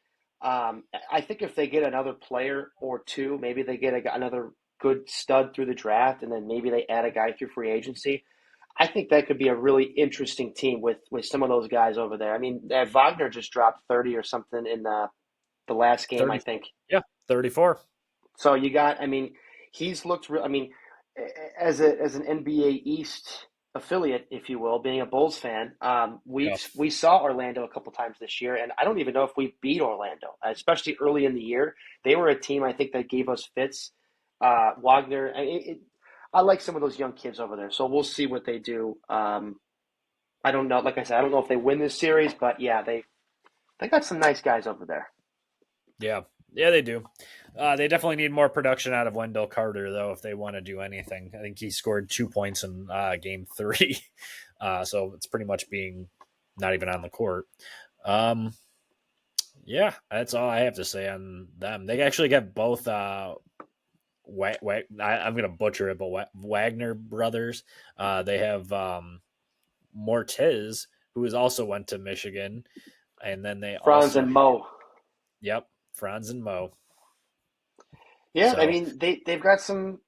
I think if they get another player or two, maybe they get another good stud through the draft, and then maybe they add a guy through free agency. I think that could be a really interesting team with some of those guys over there. I mean, Wagner just dropped 30 or something in the last game, I
30,
think.
yeah, 34.
So you got, I mean, he's looked real. I mean, as an NBA East affiliate, if you will, being a Bulls fan,
Yeah.
we saw Orlando a couple times this year, and I don't even know if we beat Orlando, especially early in the year. They were a team I think that gave us fits. Wagner, I like some of those young kids over there, so we'll see what they do. I don't know. Like I said, I don't know if they win this series, but yeah, they got some nice guys over there.
Yeah. Yeah, they do. They definitely need more production out of Wendell Carter, though, if they want to do anything. I think he scored 2 points in game 3. So it's pretty much being not even on the court. Yeah, that's all I have to say on them. They actually got both. I'm going to butcher it, but Wagner brothers. They have Mortiz, who has also went to Michigan, and then they
Franz
also,
and Mo.
yep, Franz and Mo.
Yeah, I
So
mean they've got some,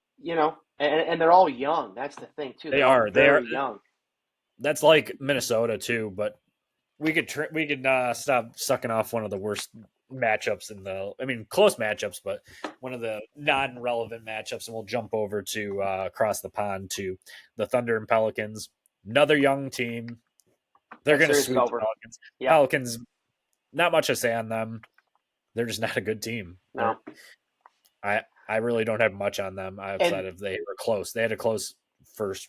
and they're all young. That's the thing too.
they
They're all
are. They are.
very young.
That's like Minnesota too, but we could stop sucking off one of the worst matchups I mean, close matchups, but one of the non-relevant matchups, and we'll jump over to across the pond to the Thunder and Pelicans. Another young team. They're
That
going to
series is
sweep the
over.
Pelicans.
Yeah,
Pelicans, not much to say on them. They're just not a good team.
no,
I really don't have much on them outside
and
of they were close. They had a close first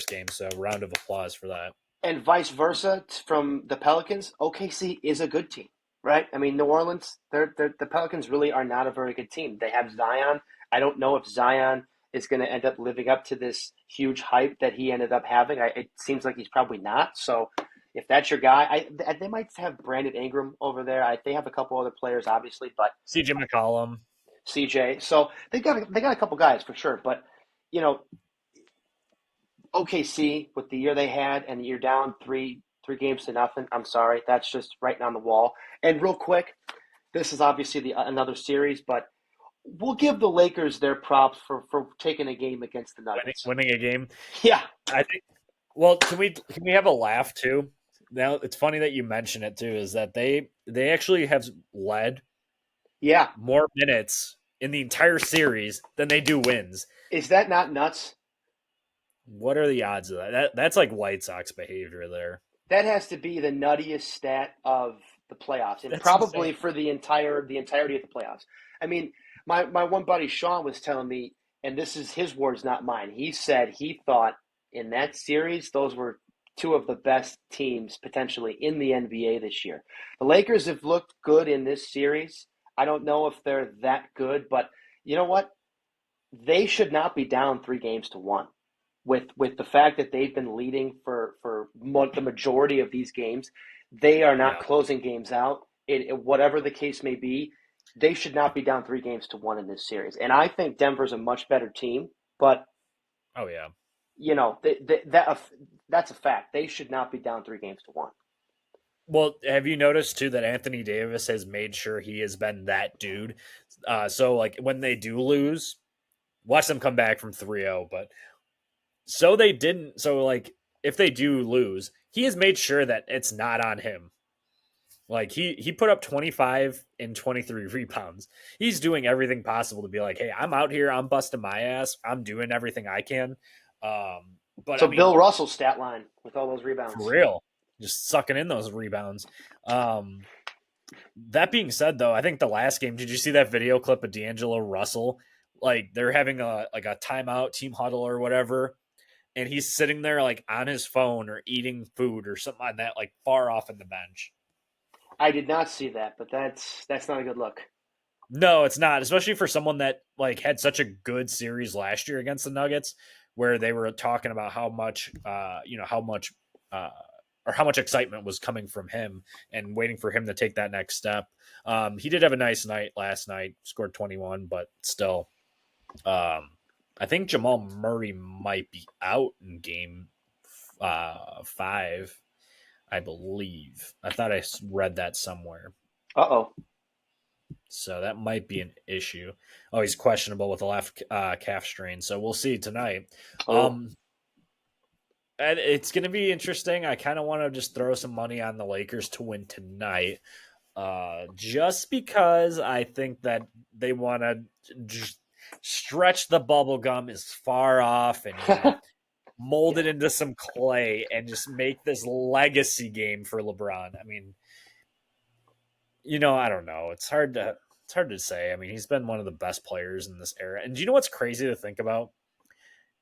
game, so round of applause for that.
and vice versa from the Pelicans. OKC is a good team, right? I mean, New Orleans, the Pelicans really are not a very good team. They have Zion. I don't know if Zion is going to end up living up to this huge hype that he ended up having. It seems like he's probably not. So if that's your guy, they might have Brandon Ingram over there. They have a couple other players, obviously, but
CJ McCollum.
CJ. So they got a couple guys for sure. But you know, OKC with the year they had, and you're down three games to nothing. I'm sorry, that's just writing on the wall. And real quick, this is obviously another series, but we'll give the Lakers their props for taking a game against the Nuggets.
Winning a game.
Yeah,
I think. Well, can we have a laugh too? Now it's funny that you mention it too. Is that they actually have led
Yeah,
more minutes in the entire series than they do wins.
is that not nuts?
What are the odds of that? That's like White Sox behavior there.
That has to be the nuttiest stat of the playoffs, and
That's
probably
insane.
for the entirety of the playoffs. I mean, my one buddy Sean was telling me, and this is his words, not mine. He said he thought in that series those were two of the best teams potentially in the NBA this year. The Lakers have looked good in this series. I don't know if they're that good, but you know what? They should not be down 3 games to 1 with the fact that they've been leading for the majority of these games. They are not
Yeah.
closing games out. Whatever the case may be, they should not be down 3 games to 1 in this series. And I think Denver's a much better team, but
Oh yeah.
you know that's a fact. They should not be down 3 games to 1.
Well, have you noticed too that Anthony Davis has made sure he has been that dude? So like when they do lose, watch them come back from 3-0. But so they didn't. So like if they do lose, he has made sure that it's not on him. Like he put up 25 and 23 rebounds. He's doing everything possible to be like, hey, I'm out here, I'm busting my ass, I'm doing everything I can. But I
So
mean,
Bill Russell's stat line with all those
for
rebounds.
real, just sucking in those rebounds. Um, that being said, though, I think the last game, did you see that video clip of D'Angelo Russell? Like they're having a timeout, team huddle or whatever, and he's sitting there like on his phone or eating food or something like that, like far off in the bench.
I did not see that, but that's not a good look.
No, it's not, especially for someone that like had such a good series last year against the Nuggets, where they were talking about how much, how much, uh, or how much excitement was coming from him and waiting for him to take that next step. He did have a nice night last night, scored 21, but still, I think Jamal Murray might be out in game 5, I believe. I thought I read that somewhere.
Uh oh.
So that might be an issue. Oh, he's questionable with a left calf strain. So we'll see tonight.
Oh.
And it's going to be interesting. I kind of want to just throw some money on the Lakers to win tonight, just because I think that they want to just stretch the bubble gum as far off and mold it
Yeah.
into some clay and just make this legacy game for LeBron. I mean, I don't know. It's hard to say. I mean, he's been one of the best players in this era. And do you know what's crazy to think about?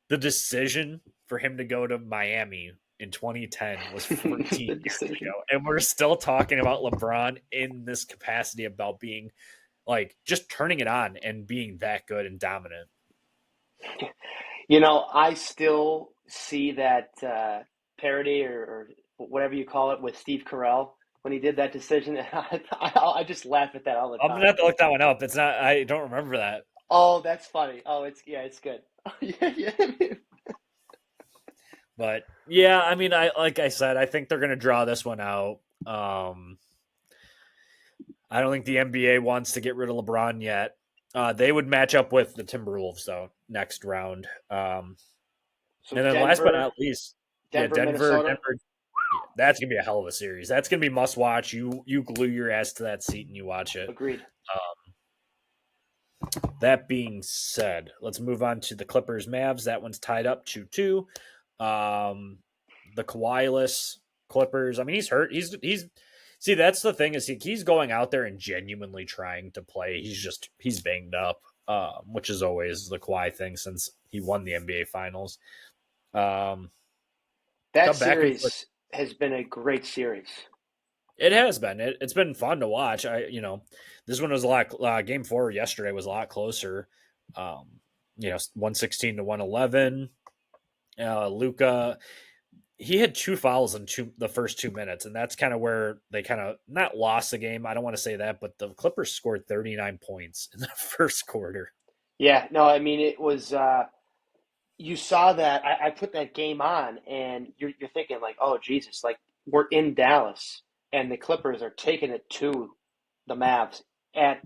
The decision for him to go to Miami in 2010 was 14
The
years ago,
decision.
and we're still talking about LeBron in this capacity about being like just turning it on and being that good and dominant.
I still see that parody or whatever you call it with Steve Carell when he did that decision. I just laugh at that all the
I'm gonna
time.
have to look that one up. It's not. I don't remember that.
Oh, that's funny. Oh, it's good. Yeah, yeah.
But yeah, I mean, I like I said, I think they're gonna draw this one out. I don't think the NBA wants to get rid of LeBron yet. They would match up with the Timberwolves though next round.
So
And then last but
Denver,
not least, yeah,
Denver,
Denver,
Minnesota.
Denver. Yeah, that's gonna be a hell of a series. That's gonna be must watch. You glue your ass to that seat and you watch it.
Agreed.
That being said, let's move on to the Clippers Mavs. That one's tied up 2-2. Um, the Kawhi-less Clippers. I mean, he's hurt. He's see. That's the thing is he's going out there and genuinely trying to play. He's banged up, which is always the Kawhi thing since he won the NBA Finals. Um,
That
come back and
series has been a great series.
it has been. It's been fun to watch. This one was a lot. Game 4 yesterday was a lot closer. 116 to 111. Luca, he had 2 fouls in the first 2 minutes, and that's kind of where they kind of not lost the game. I don't want to say that, but the Clippers scored 39 points in the first quarter.
Yeah, no, I mean it was. You saw that I put that game on, and you're thinking like, oh Jesus, like we're in Dallas, and the Clippers are taking it to the Mavs at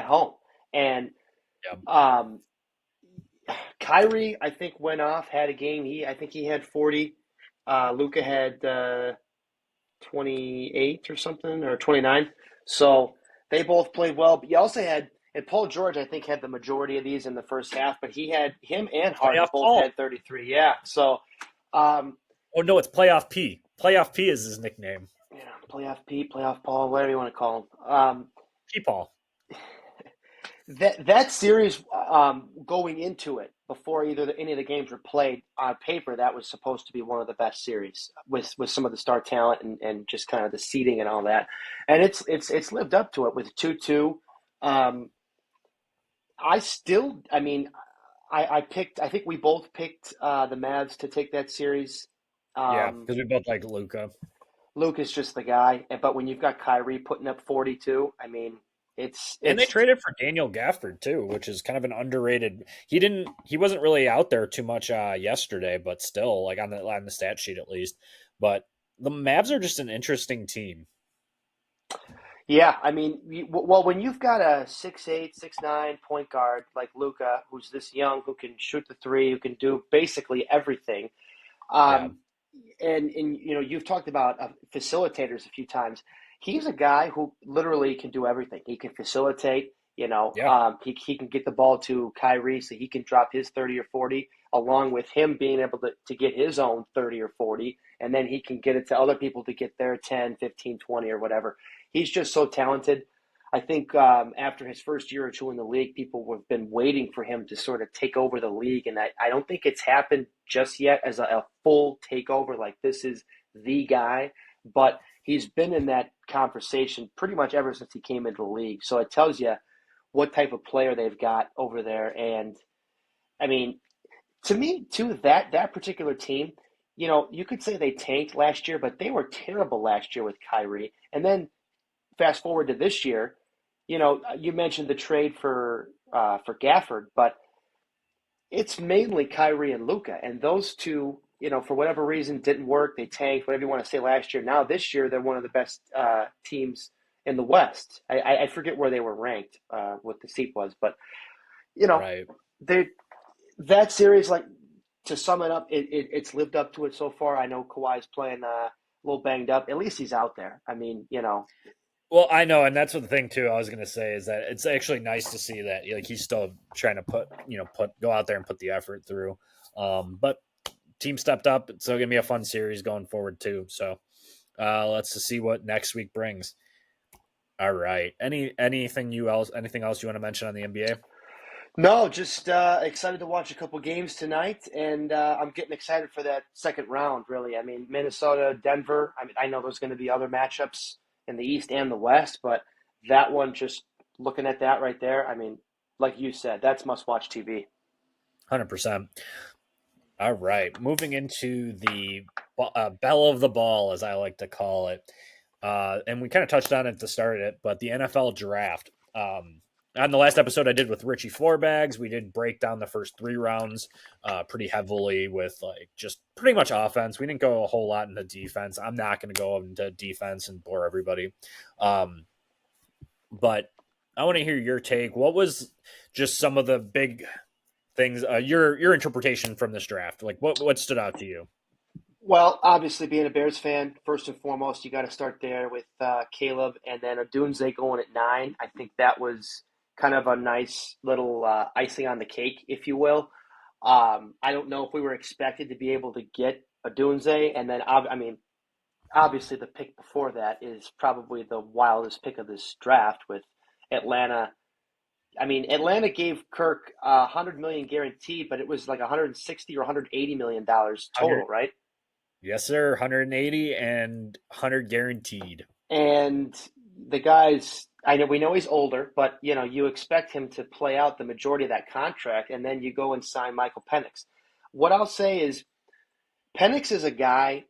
home, and
Yeah,
um, Kyrie I think went off, had a game. I think he had 40. Luca had 28 or something, or 29. So they both played well. But you also had, and Paul George, I think, had the majority of these in the first half, but he had him and Harden
Playoff
both
Paul.
had 33. Yeah. So, um,
Oh no, it's Playoff P. Playoff P is his nickname.
playoff Pete, playoff Paul, whatever you want to call him.
P Paul.
That series going into it before any of the games were played on paper, that was supposed to be one of the best series with some of the star talent and just kind of the seeding and all that, and it's lived up to it with 2-2. Um, I mean, I picked. I think we both picked the Mavs to take that series.
Yeah,
Um,
because we both like Luca.
Luke is just the guy, but when you've got Kyrie putting up 42, I mean, it's
And they
it's
traded for Daniel Gafford too, which is kind of an underrated. He wasn't really out there too much yesterday, but still, like on the stat sheet at least. But the Mavs are just an interesting team.
Yeah, I mean, well, when you've got a 6'8", 6'9" point guard like Luca, who's this young, who can shoot the three, who can do basically everything,
Yeah,
um, and you've talked about facilitators a few times. He's a guy who literally can do everything. He can facilitate.
yeah,
He can get the ball to Kyrie so he can drop his 30 or 40, along with him being able to get his own 30 or 40, and then he can get it to other people to get their 10, 15, 20 or whatever. He's just so talented. I think after his first year or two in the league, people have been waiting for him to sort of take over the league, and I don't think it's happened just yet as a full takeover. Like this is the guy, but he's been in that conversation pretty much ever since he came into the league. So it tells you what type of player they've got over there. And I mean, to me, too, that particular team, you could say they tanked last year, but they were terrible last year with Kyrie. And then fast forward to this year, you mentioned the trade for Gafford, but it's mainly Kyrie and Luca, and those two, for whatever reason, didn't work. They tanked, whatever you want to say, last year. Now this year, they're one of the best teams in the West. I forget where they were ranked, what the seat was, but you know,
right.
they that series, like to sum it up, it's lived up to it so far. I know Kawhi's playing a little banged up. At least he's out there. I mean,
Well, I know, and that's what the thing too. I was gonna say is that it's actually nice to see that like he's still trying to go out there and put the effort through. But team stepped up. It's still gonna be a fun series going forward too. So let's just see what next week brings. All right. Anything else you want to mention on the NBA?
no, just excited to watch a couple games tonight, and I'm getting excited for that second round. Really, I mean, Minnesota, Denver. I mean, I know there's going to be other matchups in the East and the West, but that one, just looking at that right there, I mean, like you said, that's must-watch TV.
100%. All right. Moving into the bell of the ball, as I like to call it. And we kind of touched on it to start it, but the NFL draft. On the last episode I did with Richie Fourbags, we did break down the first 3 rounds pretty heavily with like just pretty much offense. We didn't go a whole lot into defense. I'm not going to go into defense and bore everybody. But I want to hear your take. What was just some of the big things? Your interpretation from this draft. Like what stood out to you?
Well, obviously, being a Bears fan, first and foremost, you got to start there with Caleb, and then Odunze going at 9. I think that was kind of a nice little icing on the cake, if you will. I don't know if we were expected to be able to get Odunze, and then I mean, obviously, the pick before that is probably the wildest pick of this draft with Atlanta. I mean, Atlanta gave Kirk 100 million guaranteed, but it was like 160 or 180 million dollars total,
100,
right?
yes, sir. 180 and 100 guaranteed.
And the guy's, I know we know he's older, but you expect him to play out the majority of that contract, and then you go and sign Michael Penix. What I'll say is Penix is a guy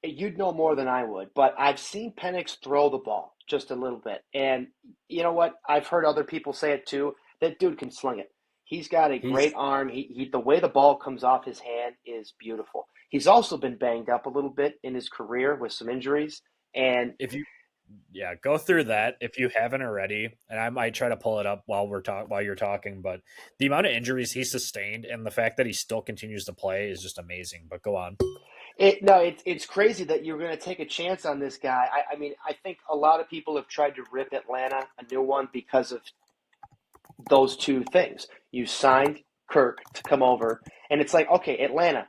you'd know more than I would, but I've seen Penix throw the ball just a little bit, and you know what? I've heard other people say it too. That dude can sling it. He's got a great
He's
arm. The way the ball comes off his hand is beautiful. He's also been banged up a little bit in his career with some injuries, and
if you Yeah, go through that if you haven't already, and I might try to pull it up while you're talking. But the amount of injuries he sustained and the fact that he still continues to play is just amazing. But go on.
It's crazy that you're going to take a chance on this guy. I mean, I think a lot of people have tried to rip Atlanta a new one because of those two things. You signed Kirk to come over, and it's like, okay, Atlanta,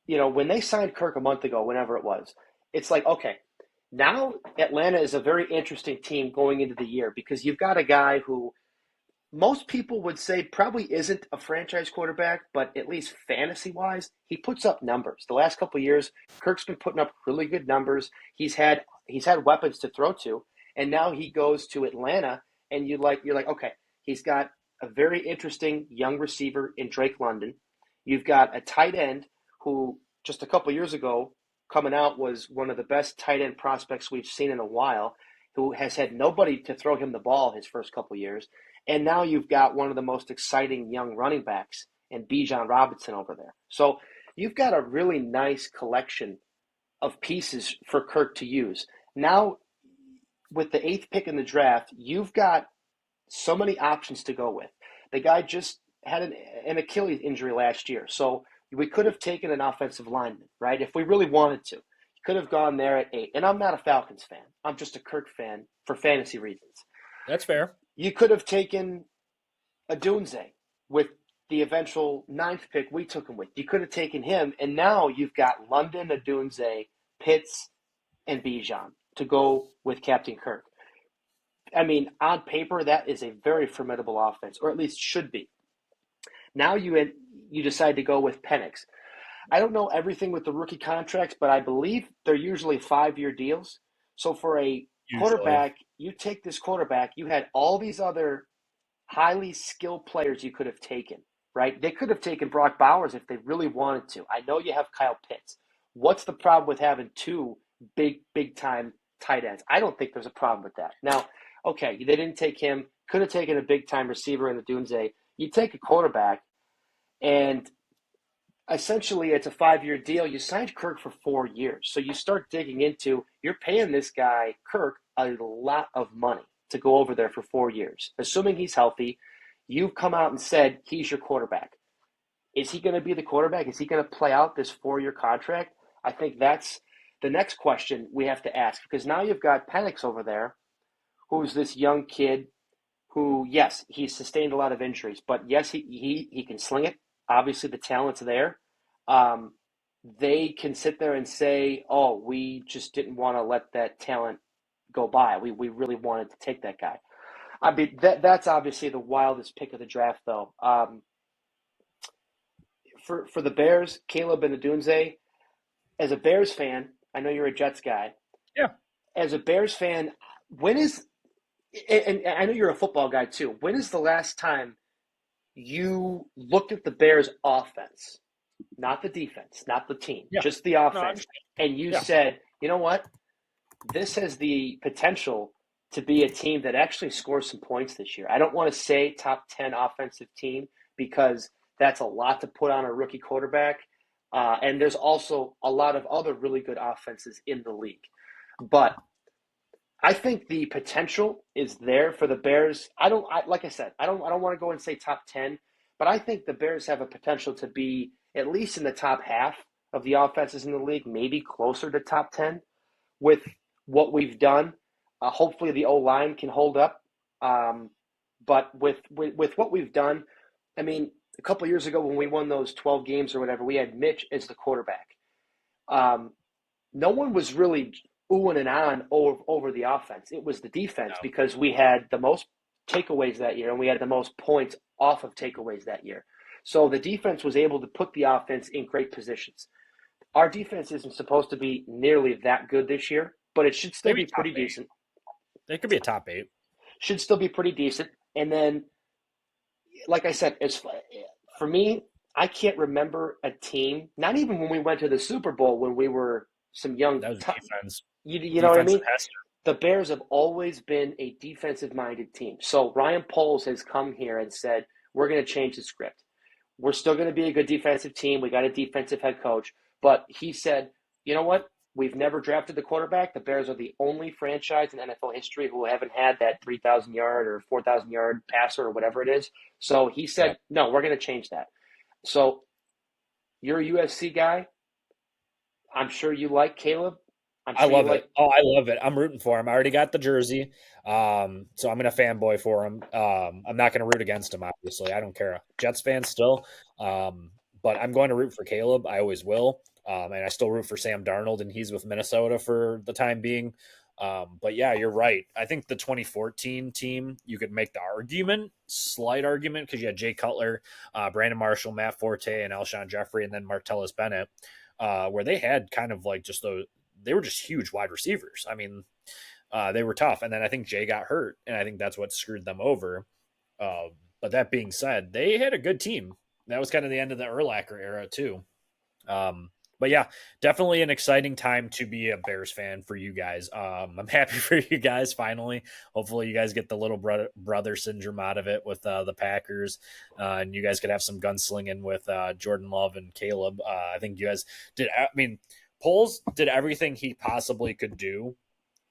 when they signed Kirk a month ago, whenever it was, it's like, okay, now Atlanta is a very interesting team going into the year because you've got a guy who most people would say probably isn't a franchise quarterback, but at least fantasy wise, he puts up numbers. The last couple of years, Kirk's been putting up really good numbers. He's had weapons to throw to, and now he goes to Atlanta, and you're like, okay, he's got a very interesting young receiver in Drake London. You've got a tight end who just a couple of years ago coming out was one of the best tight end prospects we've seen in a while, who has had nobody to throw him the ball his first couple of years. And now you've got one of the most exciting young running backs in Bijan Robinson over there. So you've got a really nice collection of pieces for Kirk to use. Now, with the eighth pick in the draft, you've got so many options to go with. The guy just had an Achilles injury last year. So we could have taken an offensive lineman, right? If we really wanted to. Could have gone there at 8. And I'm not a Falcons fan. I'm just a Kirk fan for fantasy reasons.
That's fair.
You could have taken a Dunze with the eventual ninth pick we took him with. You could have taken him, and now you've got London, Adunze, Pitts, and Bijan to go with Captain Kirk. I mean, on paper, that is a very formidable offense, or at least should be. Now you decide to go with Penix. I don't know everything with the rookie contracts, but I believe they're usually 5-year deals. So for a
Usually.
quarterback, you take this quarterback, you had all these other highly skilled players you could have taken, right? They could have taken Brock Bowers if they really wanted to. I know you have Kyle Pitts. What's the problem with having two big time tight ends? I don't think there's a problem with that. Now, okay, they didn't take him. Could have taken a big time receiver in the Dunze. You take a quarterback, and essentially it's a 5-year deal. You signed Kirk for 4 years. So you start digging into, you're paying this guy, Kirk, a lot of money to go over there for 4 years. Assuming he's healthy, you've come out and said he's your quarterback. Is he going to be the quarterback? Is he going to play out this 4-year contract? I think that's the next question we have to ask, because now you've got Penix over there, who's this young kid who, yes, he's sustained a lot of injuries, but yes, he can sling it. Obviously, the talent's there. Um, they can sit there and say, "Oh, we just didn't want to let that talent go by. We really wanted to take that guy." I mean, that's obviously the wildest pick of the draft, though. For the Bears, Caleb and Adunze, as a Bears fan, I know you're a Jets guy.
Yeah.
As a Bears fan, when is and I know you're a football guy too. When is the last time you looked at the Bears offense, not the defense, not the team,
Yeah.
just the
No, I
offense,
understand.
and you
Yeah.
said, you know what? This has the potential to be a team that actually scores some points this year. I don't want to say top 10 offensive team because that's a lot to put on a rookie quarterback. And there's also a lot of other really good offenses in the league. But I think the potential is there for the Bears. Like I said, I don't want to go and say top 10, but I think the Bears have a potential to be at least in the top half of the offenses in the league, maybe closer to top 10 with what we've done. Hopefully the O line can hold up. But with what we've done, I mean, a couple of years ago when we won those 12 games or whatever, we had Mitch as the quarterback. Um, no one was really oohing and on over the offense. It was the defense
No.
because we had the most takeaways that year and we had the most points off of takeaways that year. So the defense was able to put the offense in great positions. Our defense isn't supposed to be nearly that good this year, but it should still
Maybe
be
top
pretty
eight.
decent.
They could be a top 8.
Should still be pretty decent. And then, like I said, for me, I can't remember a team, not even when we went to the Super Bowl when we were some young,
That was defense.
you know what I
Defensive
mean?
Hester.
The Bears have always been a defensive minded team. So Ryan Poles has come here and said, we're going to change the script. We're still going to be a good defensive team. We got a defensive head coach. But he said, you know what? We've never drafted the quarterback. The Bears are the only franchise in NFL history who haven't had that 3,000 yard or 4,000 yard passer or whatever it is. So he
Yeah.
said, no, we're going to change that. So you're a USC guy. I'm sure you like Caleb. I'm
I
sure you
love it.
like.
Oh, I love it. I'm rooting for him. I already got the jersey. So I'm gonna fanboy for him. I'm not gonna root against him, obviously. I don't care. Jets fan still. But I'm going to root for Caleb. I always will. And I still root for Sam Darnold, and he's with Minnesota for the time being. But yeah, you're right. I think the 2014 team, you could make the argument, slight argument, because you had Jay Cutler, Brandon Marshall, Matt Forte, and Alshon Jeffrey, and then Martellus Bennett, where they had kind of like just those, they were just huge wide receivers. I mean, they were tough. And then I think Jay got hurt, and I think that's what screwed them over. Uh, but that being said, they had a good team. That was kind of the end of the Urlacher era too. But yeah, definitely an exciting time to be a Bears fan for you guys. I'm happy for you guys finally. Hopefully, you guys get the little brother syndrome out of it with the Packers, and you guys could have some gunslinging with Jordan Love and Caleb. I think you guys did. I mean, Poles did everything he possibly could do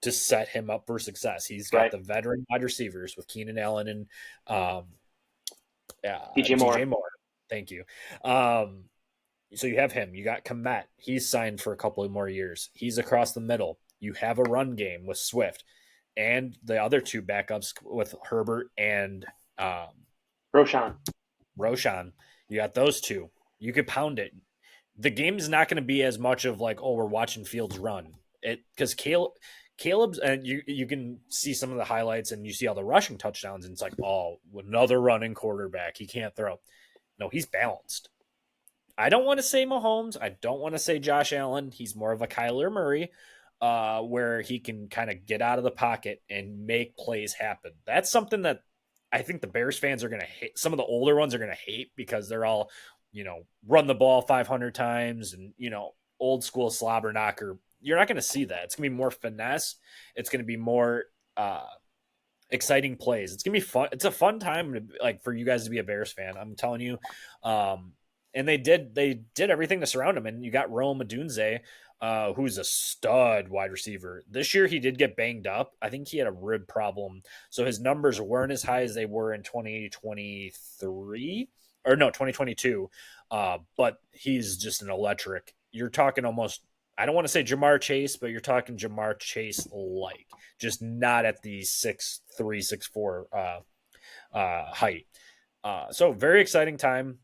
to set him up for success. He's got
Right.
the veteran wide receivers with Keenan Allen and um,
DJ
DJ
Moore.
Moore. Thank you. Um, so you have him. You got Komet. He's signed for a couple of more years. He's across the middle. You have a run game with Swift and the other two backups with Herbert and
Roshan.
Roshan. You got those two. You could pound it. The game's not going to be as much of like, oh, we're watching Fields run. It because Caleb's and you can see some of the highlights and you see all the rushing touchdowns and it's like, oh, another running quarterback. He can't throw. No, he's balanced. I don't want to say Mahomes. I don't want to say Josh Allen. He's more of a Kyler Murray, where he can kind of get out of the pocket and make plays happen. That's something that I think the Bears fans are going to hate. Some of the older ones are going to hate because they're all, run the ball 500 times and, old school slobber knocker. You're not going to see that. It's going to be more finesse. It's going to be more exciting plays. It's going to be fun. It's a fun time for you guys to be a Bears fan. I'm telling you. And they did everything to surround him. And you got Rome Odunze, who's a stud wide receiver. This year he did get banged up. I think he had a rib problem, so his numbers weren't as high as they were in 2023 or no 2022. But he's just an electric. You're talking almost. I don't want to say Jamar Chase, but you're talking Jamar Chase like, just not at the 6'3", 6'4" height. So very exciting time.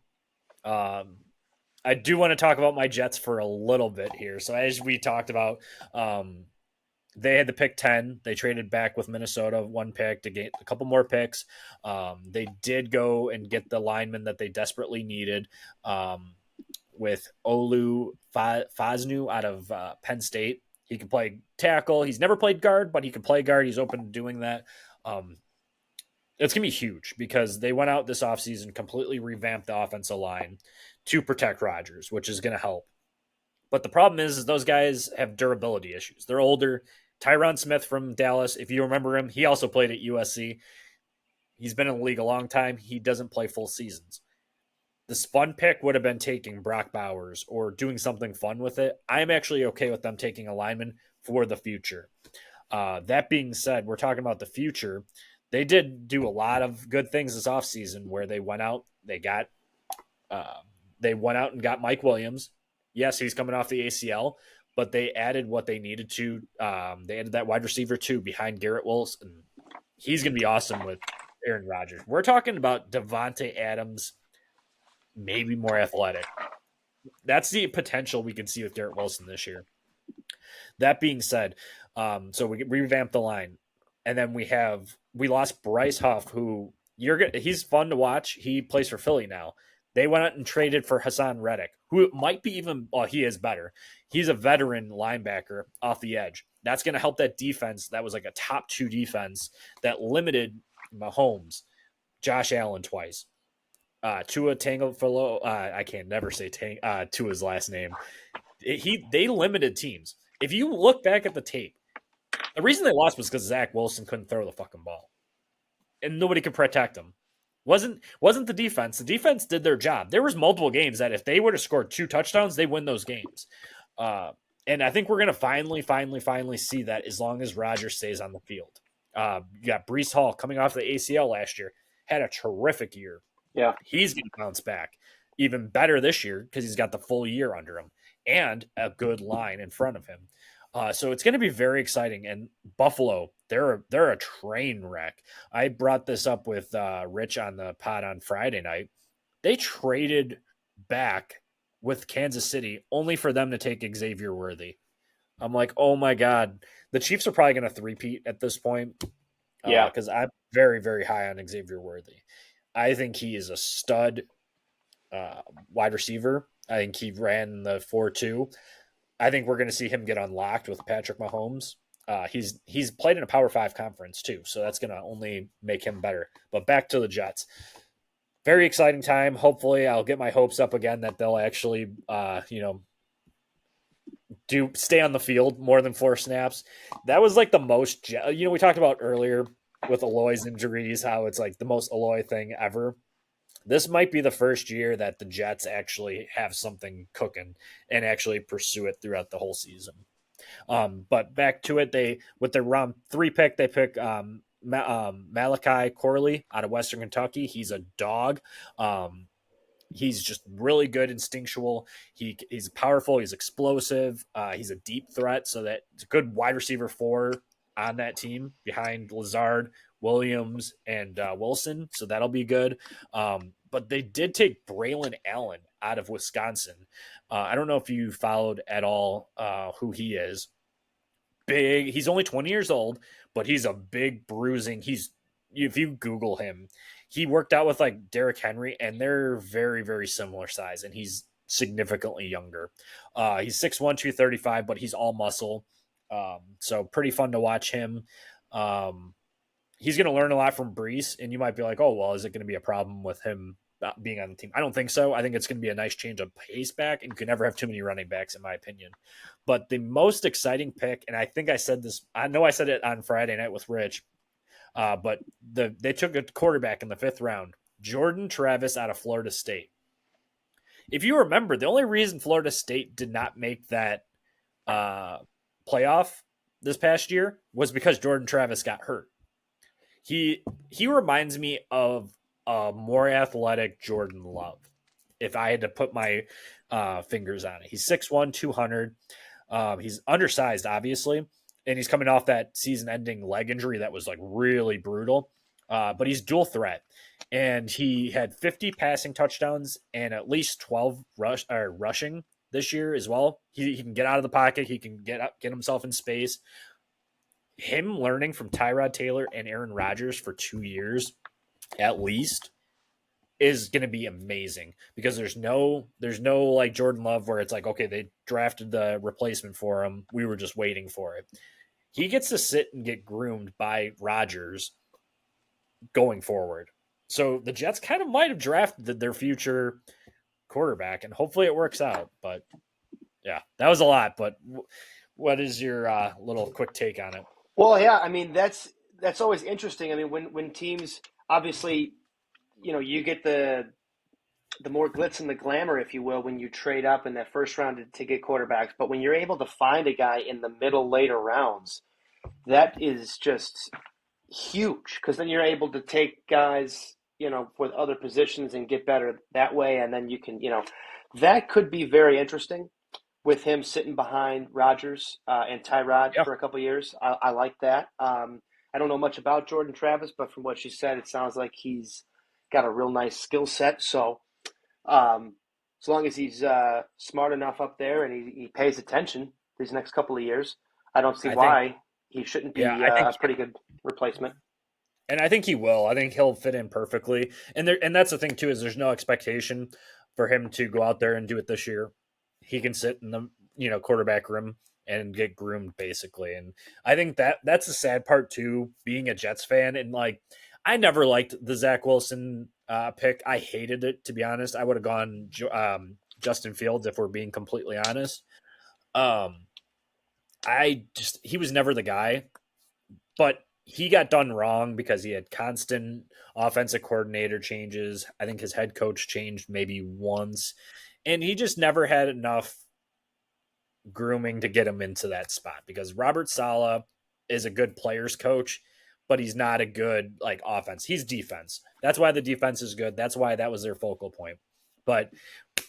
I do want to talk about my Jets for a little bit here. So as we talked about, they had the pick 10. They traded back with Minnesota one pick to get a couple more picks. They did go and get the lineman that they desperately needed with Olu Faznu out of Penn State. He can play tackle. He's never played guard, but he can play guard. He's open to doing that. It's going to be huge because they went out this offseason, completely revamped the offensive line to protect Rodgers, which is going to help. But the problem is those guys have durability issues. They're older. Tyron Smith from Dallas, if you remember him, he also played at USC. He's been in the league a long time. He doesn't play full seasons. The spun pick would have been taking Brock Bowers or doing something fun with it. I'm actually okay with them taking a lineman for the future. That being said, we're talking about the future. They did do a lot of good things this offseason where they went out, they went out and got Mike Williams. Yes, he's coming off the ACL, but they added what they needed to. They added that wide receiver too behind Garrett Wilson. He's going to be awesome with Aaron Rodgers. We're talking about Devontae Adams, maybe more athletic. That's the potential we can see with Garrett Wilson this year. That being said, so we revamped the line, and then we lost Bryce Huff, who he's fun to watch. He plays for Philly now. They went out and traded for Hassan Reddick, who might be he is better. He's a veteran linebacker off the edge. That's going to help that defense. That was like a top 2 defense that limited Mahomes, Josh Allen twice. Tua Tagovailoa, I can never say Tua's last name. They limited teams. If you look back at the tape, the reason they lost was because Zach Wilson couldn't throw the fucking ball, and nobody could protect him. Wasn't the defense? The defense did their job. There was multiple games that if they would have scored 2 touchdowns, they win those games. And I think we're gonna finally see that as long as Rodgers stays on the field. You got Breece Hall coming off the ACL last year, had a terrific year.
Yeah.
He's going to bounce back even better this year because he's got the full year under him. and a good line in front of him. So it's going to be very exciting. And Buffalo, they're a train wreck. I brought this up with Rich on the pod on Friday night. They traded back with Kansas City only for them to take Xavier Worthy. I'm like, oh my god, the Chiefs are probably going to three-peat at this point
Yeah.
because I'm very, very high on Xavier Worthy. I think he is a stud uh, wide receiver. I think he ran the 4-2. I think we're going to see him get unlocked with Patrick Mahomes. He's played in a Power Five conference too, so that's going to only make him better. But back to the Jets. Very exciting time. Hopefully, I'll get my hopes up again that they'll actually, do stay on the field more than 4 snaps. That was like the most. We talked about earlier with Aloy's injuries, how it's like the most Aloy thing ever. This might be the first year that the Jets actually have something cooking and actually pursue it throughout the whole season. But back to it, they with their round 3 pick, they pick Malachi Corley out of Western Kentucky. He's a dog. He's just really good instinctual. He's powerful. He's explosive. He's a deep threat, so that it's a good wide receiver 4 on that team behind Lazard, Williams, and Wilson. So that'll be good. But they did take Braylon Allen out of Wisconsin. I don't know if you followed at all who he is. Big. He's only 20 years old, but he's a big bruising. If you Google him, he worked out with like Derrick Henry, and they're very, very similar size, and he's significantly younger. He's 6'1", 235, but he's all muscle. So pretty fun to watch him. He's going to learn a lot from Brees, and you might be like, oh, well, is it going to be a problem with him not being on the team? I don't think so. I think it's going to be a nice change of pace back, and you can never have too many running backs, in my opinion. But the most exciting pick, and I think I said this, I know I said it on Friday night with Rich, but they took a quarterback in the 5th round, Jordan Travis out of Florida State. If you remember, the only reason Florida State did not make that playoff this past year was because Jordan Travis got hurt. He reminds me of a more athletic Jordan Love. If I had to put my fingers on it, he's 6'1", 200. He's undersized, obviously, and he's coming off that season-ending leg injury that was like really brutal. But he's dual threat, and he had 50 passing touchdowns and at least 12 rushing this year as well. He can get out of the pocket. He can get himself in space. Him learning from Tyrod Taylor and Aaron Rodgers for 2 years at least is going to be amazing because there's no like Jordan Love where it's like, okay, they drafted the replacement for him. We were just waiting for it. He gets to sit and get groomed by Rodgers going forward. So the Jets kind of might have drafted their future quarterback, and hopefully it works out. But yeah, that was a lot. But what is your little quick take on it?
Well, yeah, I mean that's always interesting. I mean, when teams obviously, you get the more glitz and the glamour, if you will, when you trade up in that first round to get quarterbacks. But when you're able to find a guy in the middle later rounds, that is just huge because then you're able to take guys, with other positions and get better that way. And then you can, that could be very interesting with him sitting behind Rodgers and Tyrod
Yeah,
for a couple of years. I like that. I don't know much about Jordan Travis, but from what she said, it sounds like he's got a real nice skill set. So as long as he's smart enough up there and he pays attention these next couple of years, I don't see
I think.
why he shouldn't
Yeah,
be
I think
a pretty good replacement.
And I think he will. I think he'll fit in perfectly. And that's the thing too is there's no expectation for him to go out there and do it this year. He can sit in the quarterback room and get groomed basically. And I think that's the sad part too, being a Jets fan. And like I never liked the Zach Wilson pick. I hated it, to be honest. I would have gone Justin Fields if we're being completely honest. Um, he was never the guy, but he got done wrong because he had constant offensive coordinator changes. I think his head coach changed maybe once, and he just never had enough grooming to get him into that spot because Robert Saleh is a good players coach, but he's not a good like offense. He's defense. That's why the defense is good. That's why that was their focal point. But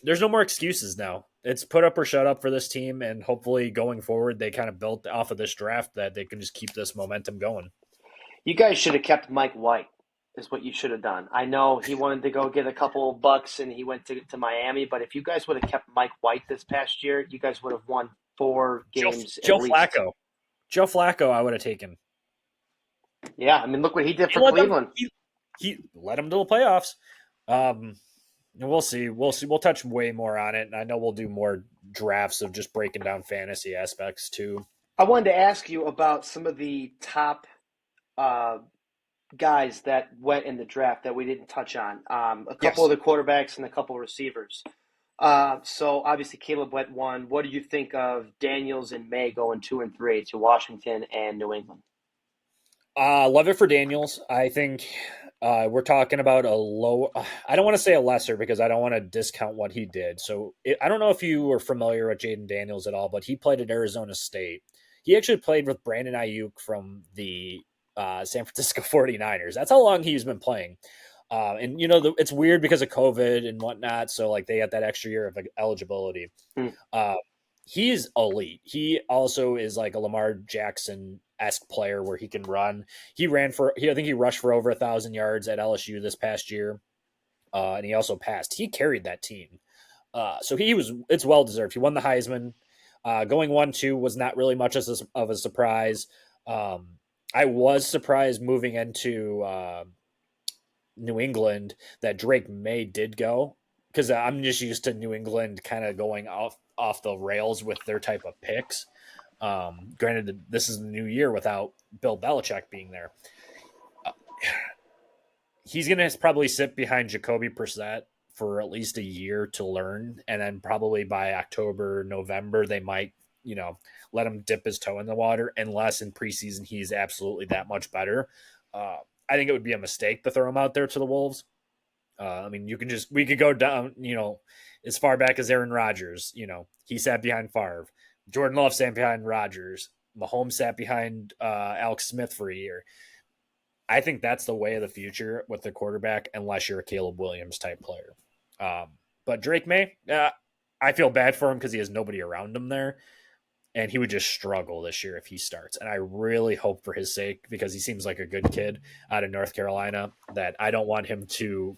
there's no more excuses now. It's put up or shut up for this team, and hopefully going forward, they kind of built off of this draft that they can just keep this momentum going.
You guys should have kept Mike White, is what you should have done. I know he wanted to go get a couple bucks and he went to Miami, but if you guys would have kept Mike White this past year, you guys would have won 4 games at
Joe
least.
Flacco. Joe Flacco, I would have taken.
Yeah, I mean, look what he did
He
for
led them.
Cleveland.
He led them to the playoffs. We'll see. We'll see. We'll touch way more on it, and I know we'll do more drafts of just breaking down fantasy aspects too.
I wanted to ask you about some of the top uh, guys that went in the draft that we didn't touch on. A couple
Yes.
of the quarterbacks and a couple of receivers. So obviously Caleb went one. What do you think of Daniels and May going 2 and 3 to Washington and New England?
Love it for Daniels. I think we're talking about a low. I don't want to say a lesser because I don't want to discount what he did. So I don't know if you were familiar with Jaden Daniels at all, but he played at Arizona State. He actually played with Brandon Ayuk from the San Francisco 49ers. That's how long he's been playing. And it's weird because of COVID and whatnot. So like they had that extra year of eligibility.
Hmm.
Uh, he's elite. He also is like a Lamar Jackson-esque player where he can run. I think he rushed for over 1,000 yards at LSU this past year. And he also passed. He carried that team. So it's well deserved. He won the Heisman. Going 1-2 was not really much of a surprise. I was surprised moving into New England that Drake May did go because I'm just used to New England kind of going off the rails with their type of picks. Granted, this is the new year without Bill Belichick being there. He's going to probably sit behind Jacoby Brissett for at least a year to learn, and then probably by October, November, they might, let him dip his toe in the water, unless in preseason he's absolutely that much better. I think it would be a mistake to throw him out there to the Wolves. I mean, we could go down, as far back as Aaron Rodgers. He sat behind Favre. Jordan Love sat behind Rodgers. Mahomes sat behind Alex Smith for a year. I think that's the way of the future with the quarterback, unless you're a Caleb Williams type player. But Drake May, I feel bad for him because he has nobody around him there. And he would just struggle this year if he starts. And I really hope for his sake, because he seems like a good kid out of North Carolina, that I don't want him to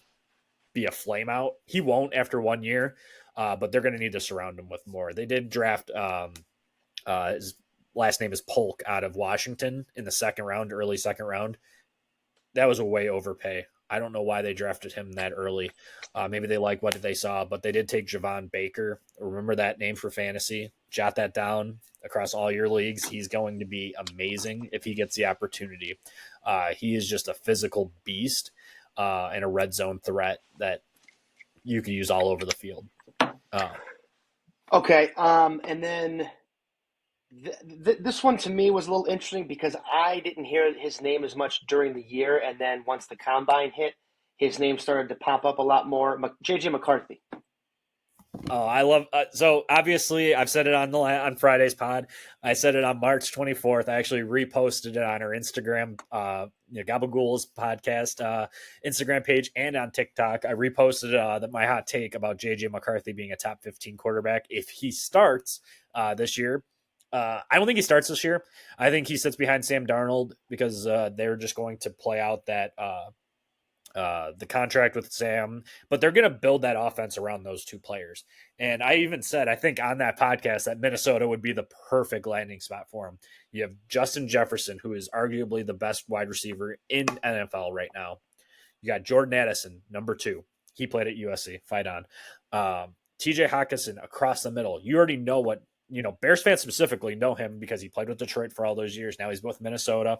be a flame out. He won't after 1 year, but they're going to need to surround him with more. They did draft his last name is Polk out of Washington in the second round, early second round. That was a way overpay. I don't know why they drafted him that early. Maybe they like what they saw, but they did take Javon Baker. Remember that name for fantasy. Jot that down across all your leagues. He's going to be amazing if he gets the opportunity. He is just a physical beast and a red zone threat that you can use all over the field.
Okay, and then this one to me was a little interesting because I didn't hear his name as much during the year, and then once the combine hit, his name started to pop up a lot more. JJ McCarthy.
Oh, I love so obviously I've said it on Friday's pod. I said it on March 24th. I actually reposted it on our Instagram, Gabagools podcast Instagram page and on TikTok. I reposted my hot take about JJ McCarthy being a top 15 quarterback if he starts this year. I don't think he starts this year. I think he sits behind Sam Darnold because they're just going to play out that the contract with Sam, but they're going to build that offense around those two players. And I even said, I think on that podcast that Minnesota would be the perfect landing spot for him. You have Justin Jefferson, who is arguably the best wide receiver in NFL right now. You got Jordan Addison, number 2. He played at USC. Fight on. TJ Hawkinson across the middle. You already know what, Bears fans specifically know him because he played with Detroit for all those years. Now he's with Minnesota.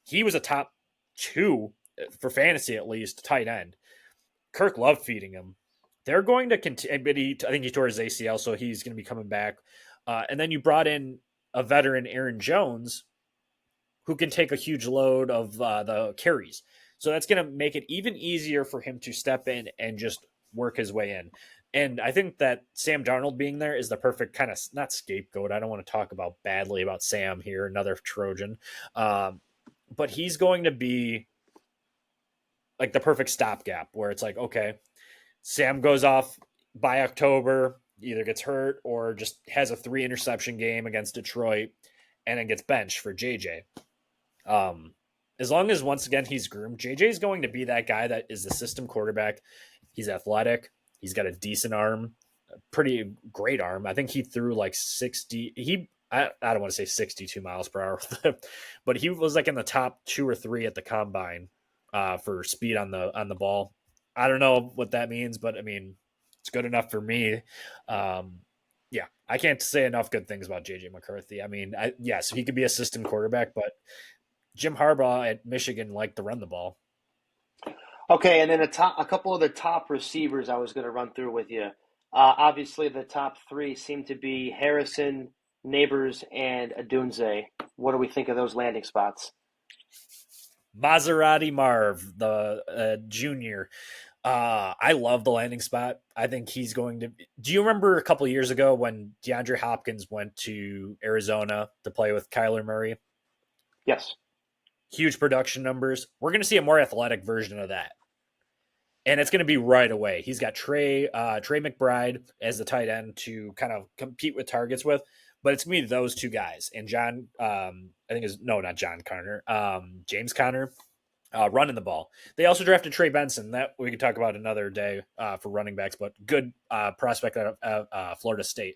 He was a top 2 for fantasy, at least, tight end. Kirk loved feeding him. They're going to continue, but I think he tore his ACL, so he's going to be coming back. And then you brought in a veteran, Aaron Jones, who can take a huge load of the carries. So that's going to make it even easier for him to step in and just work his way in. And I think that Sam Darnold being there is the perfect kind of, not scapegoat. I don't want to talk badly about Sam here, another Trojan. But he's going to be like the perfect stopgap where it's like, okay, Sam goes off. by October either gets hurt or just has a 3 interception game against Detroit and then gets benched for JJ. Um, as long as once again he's groomed, JJ is going to be that guy that is the system quarterback. He's athletic. He's got a decent arm, a pretty great arm. I think he threw like 60. I don't want to say 62 miles per hour, but he was like in the top 2 or 3 at the combine for speed on the ball. I don't know what that means, but I mean it's good enough for me. Um, yeah, I can't say enough good things about JJ McCarthy. I mean, yes, he could be a system quarterback, but Jim Harbaugh at Michigan liked to run the ball.
Okay, and then a couple of the top receivers I was going to run through with you. Obviously, the top three seem to be Harrison, Neighbors, and Adunze. What do we think of those landing spots?
Maserati Marv, the junior. I love the landing spot. I think he's going to. Do you remember a couple years ago when DeAndre Hopkins went to Arizona to play with Kyler Murray?
Yes.
Huge production numbers. We're going to see a more athletic version of that. And it's going to be right away. He's got Trey McBride as the tight end to kind of compete with targets with, but it's going to be those two guys and John. I think is no, not John Connor. James Conner running the ball. They also drafted Trey Benson. That we could talk about another day for running backs, but good prospect out of Florida State.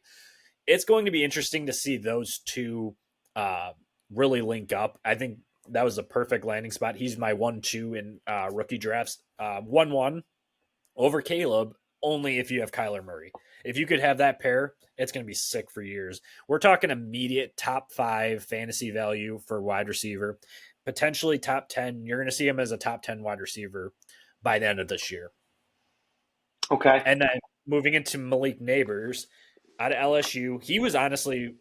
It's going to be interesting to see those two really link up. I think that was a perfect landing spot. He's my 1-2 in rookie drafts. 1-1 over Caleb, only if you have Kyler Murray. If you could have that pair, it's going to be sick for years. We're talking immediate top 5 fantasy value for wide receiver, potentially top 10. You're going to see him as a top 10 wide receiver by the end of this year.
Okay.
And then moving into Malik Neighbors out of LSU, he was honestly,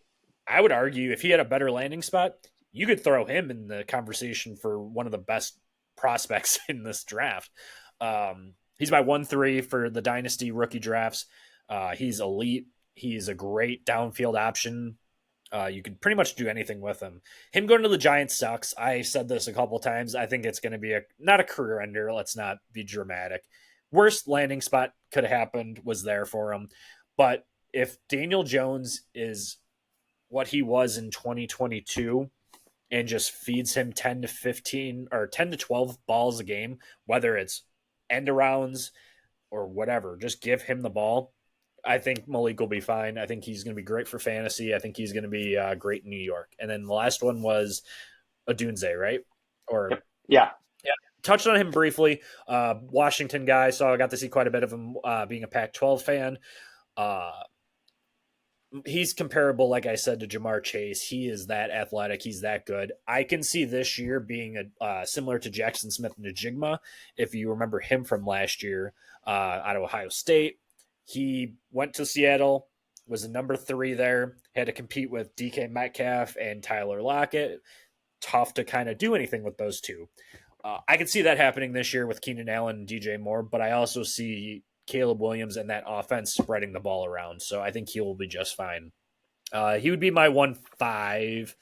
I would argue, if he had a better landing spot, you could throw him in the conversation for one of the best prospects in this draft. He's my 1-3 for the Dynasty rookie drafts. He's elite. He's a great downfield option. You can pretty much do anything with him. Him going to the Giants sucks. I said this a couple times. I think it's going to be not a career ender. Let's not be dramatic. Worst landing spot could have happened was there for him. But if Daniel Jones is what he was in 2022 and just feeds him 10 to 15 or 10 to 12 balls a game, whether it's end arounds or whatever, just give him the ball. I think Malik will be fine. I think he's going to be great for fantasy. I think he's going to be great in New York. And then the last one was Adunze, right? Or
yeah,
touched on him briefly. Washington guy, so I got to see quite a bit of him being a Pac-12 fan. He's comparable, like I said, to Jamar Chase. He is that athletic. He's that good. I can see this year being similar to Jackson Smith-Njigba, if you remember him from last year out of Ohio State. He went to Seattle, was a number 3 there, had to compete with DK Metcalf and Tyler Lockett. Tough to kind of do anything with those two. I can see that happening this year with Keenan Allen and DJ Moore, but I also see Caleb Williams and that offense spreading the ball around. So I think he will be just fine. He would be my 1-5.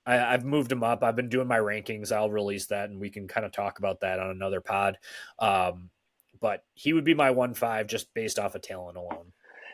I've moved him up. I've been doing my rankings. I'll release that and we can kind of talk about that on another pod. But he would be my 1-5 just based off of talent alone.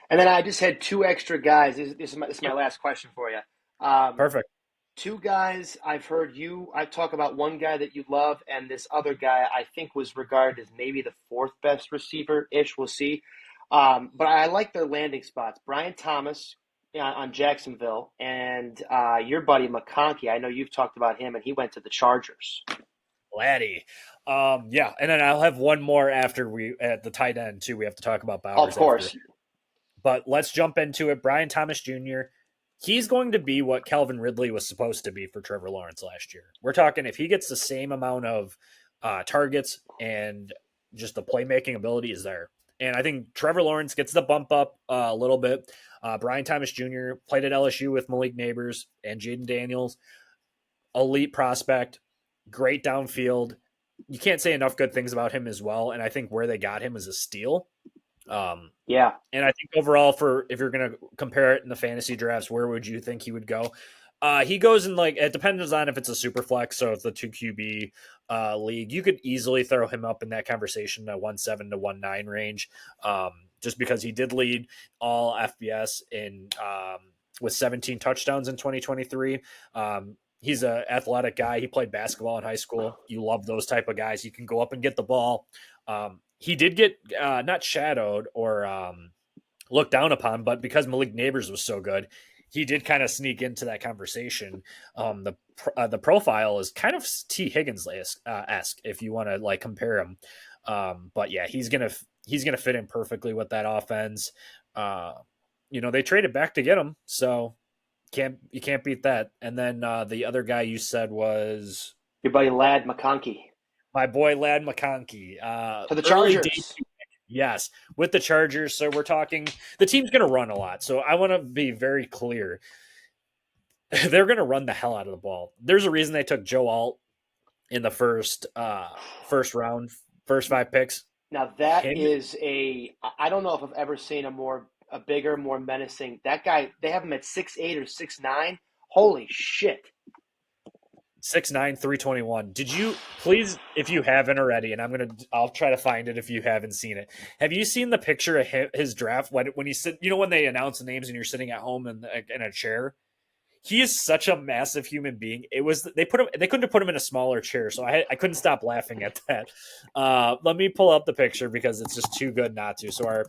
And then I just had 2 extra guys. This is my last question for you.
Perfect.
2 guys I've heard I talk about, one guy that you love, and this other guy I think was regarded as maybe the 4th best receiver-ish. We'll see. But I like their landing spots. Brian Thomas on Jacksonville, and your buddy McConkey. I know you've talked about him, and he went to the Chargers.
Laddie. Yeah, and then I'll have one more after we at the tight end too. We have to talk about Bowers.
Of course.
After. But let's jump into it. Brian Thomas Jr. He's going to be what Calvin Ridley was supposed to be for Trevor Lawrence last year. We're talking if he gets the same amount of targets and just the playmaking ability is there. And I think Trevor Lawrence gets the bump up a little bit. Brian Thomas Jr. played at LSU with Malik Neighbors and Jaden Daniels. Elite prospect, great downfield. You can't say enough good things about him as well. And I think where they got him is a steal.
Yeah.
And I think overall, for if you're going to compare it in the fantasy drafts, where would you think he would go? He goes in it depends on if it's a super flex, so it's the 2 QB league. You could easily throw him up in that conversation, the 1.7 to 1.9 range. just because he did lead all FBS in with 17 touchdowns in 2023. He's an athletic guy. He played basketball in high school. You love those type of guys. You can go up and get the ball. He did get not shadowed or looked down upon, but because Malik Neighbors was so good, he did kind of sneak into that conversation. The profile is kind of T Higgins esque if you want to like compare him. But yeah, he's gonna fit in perfectly with that offense. They traded back to get him, so you can't beat that. And then the other guy you said was
Your buddy Lad McConkey
my boy Lad McConkey.
to the
Early day,
Chargers.
yes, with the Chargers. So we're talking the team's going to run a lot. So I want to be very clear. They're going to run the hell out of the ball. There's a reason they took Joe Alt in the first round, first 5 picks.
Now that is I don't know if I've ever seen a bigger, more menacing. That guy, they have him at 6'8" or 6'9". Holy shit.
6'9", 321. Did you please, if you haven't already, and I'll try to find it if you haven't seen it. Have you seen the picture of his draft when you sit? When they announce the names and you're sitting at home in a chair. He is such a massive human being. They couldn't have put him in a smaller chair, so I couldn't stop laughing at that. Let me pull up the picture because it's just too good not to. So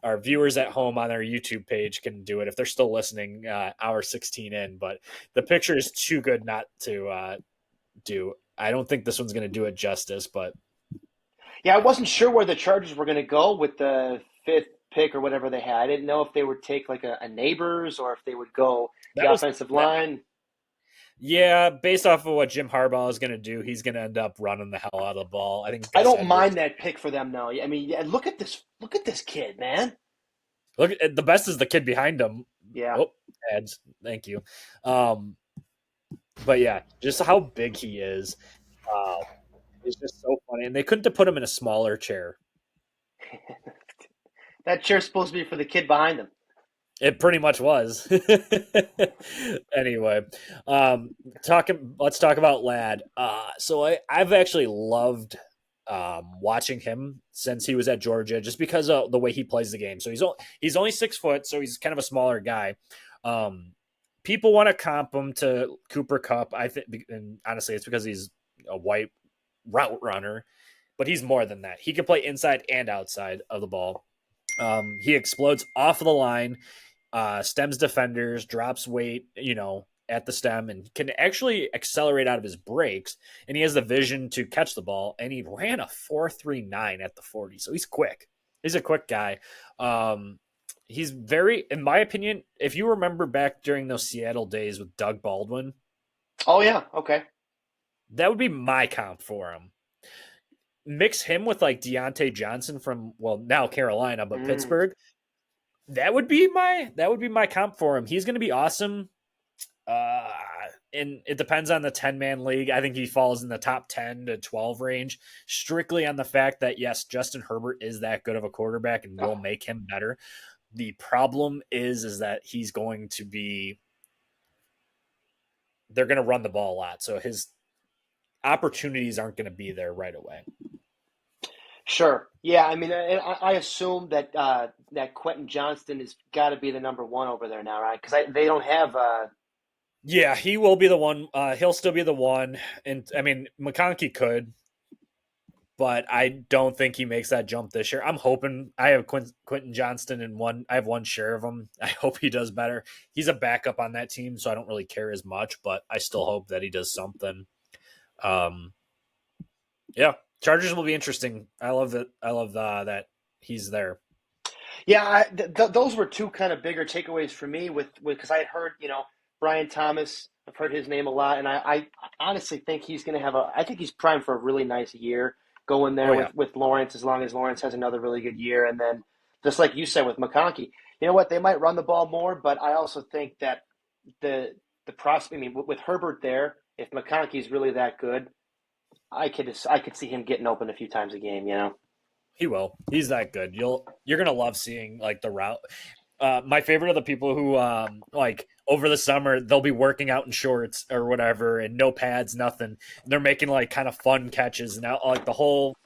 our viewers at home on our YouTube page can do it if they're still listening. Hour 16 in, but the picture is too good not to do. I don't think this one's going to do it justice, but
yeah, I wasn't sure where the Chargers were going to go with the 5th pick or whatever they had. I didn't know if they would take like a Neighbors or if they would go the offensive line.
Yeah, based off of what Jim Harbaugh is going to do, he's going to end up running the hell out of the ball. I think.
I don't mind that pick for them, though. I mean, look at this kid, man.
Look, the best is the kid behind him.
Yeah.
Oh, ads. Thank you. But yeah, just how big he is. It's just so funny, and they couldn't have put him in a smaller chair.
That chair's supposed to be for the kid behind him.
It pretty much was. Anyway, let's talk about Ladd. So I've actually loved watching him since he was at Georgia, just because of the way he plays the game. So he's only 6 foot, so he's kind of a smaller guy. People want to comp him to Cooper Kupp, I think, and honestly, it's because he's a white route runner, but he's more than that. He can play inside and outside of the ball. He explodes off of the line, stems defenders, drops weight, at the stem, and can actually accelerate out of his breaks. And he has the vision to catch the ball. And he ran a 4.39 at the 40. So he's quick. He's a quick guy. He's very, in my opinion, if you remember back during those Seattle days with Doug Baldwin.
Oh, yeah. Okay.
That would be my comp for him. Mix him with like Deontay Johnson from, well, now Carolina, but Pittsburgh. That would be my comp for him. He's going to be awesome. And it depends on the 10-man league. I think he falls in the top 10 to 12 range, strictly on the fact that, yes, Justin Herbert is that good of a quarterback and will make him better. The problem is that he's going to be, they're going to run the ball a lot. So his opportunities aren't going to be there right away.
Sure. Yeah. I mean, I assume that that Quentin Johnston has got to be the number 1 over there now, right? Because they don't have.
Yeah, he will be the one. He'll still be the one. And I mean, McConkey could, but I don't think he makes that jump this year. I'm hoping. I have Quentin Johnston in one. I have one share of him. I hope he does better. He's a backup on that team, so I don't really care as much, but I still hope that he does something. Yeah. Chargers will be interesting. I love that. I love that he's there.
Yeah, those were 2 kind of bigger takeaways for me because I had heard, Brian Thomas. I've heard his name a lot, and I honestly think he's going to have I think he's primed for a really nice year going there with Lawrence, as long as Lawrence has another really good year. And then, just like you said with McConkey, you know what? They might run the ball more, but I also think that the prospect. I mean, with Herbert there, if McConkey's really that good, I could see him getting open a few times a game,
He will. He's that good. You're gonna love seeing like the route. My favorite are the people who like over the summer they'll be working out in shorts or whatever and no pads, nothing. And they're making like kind of fun catches and now like the whole.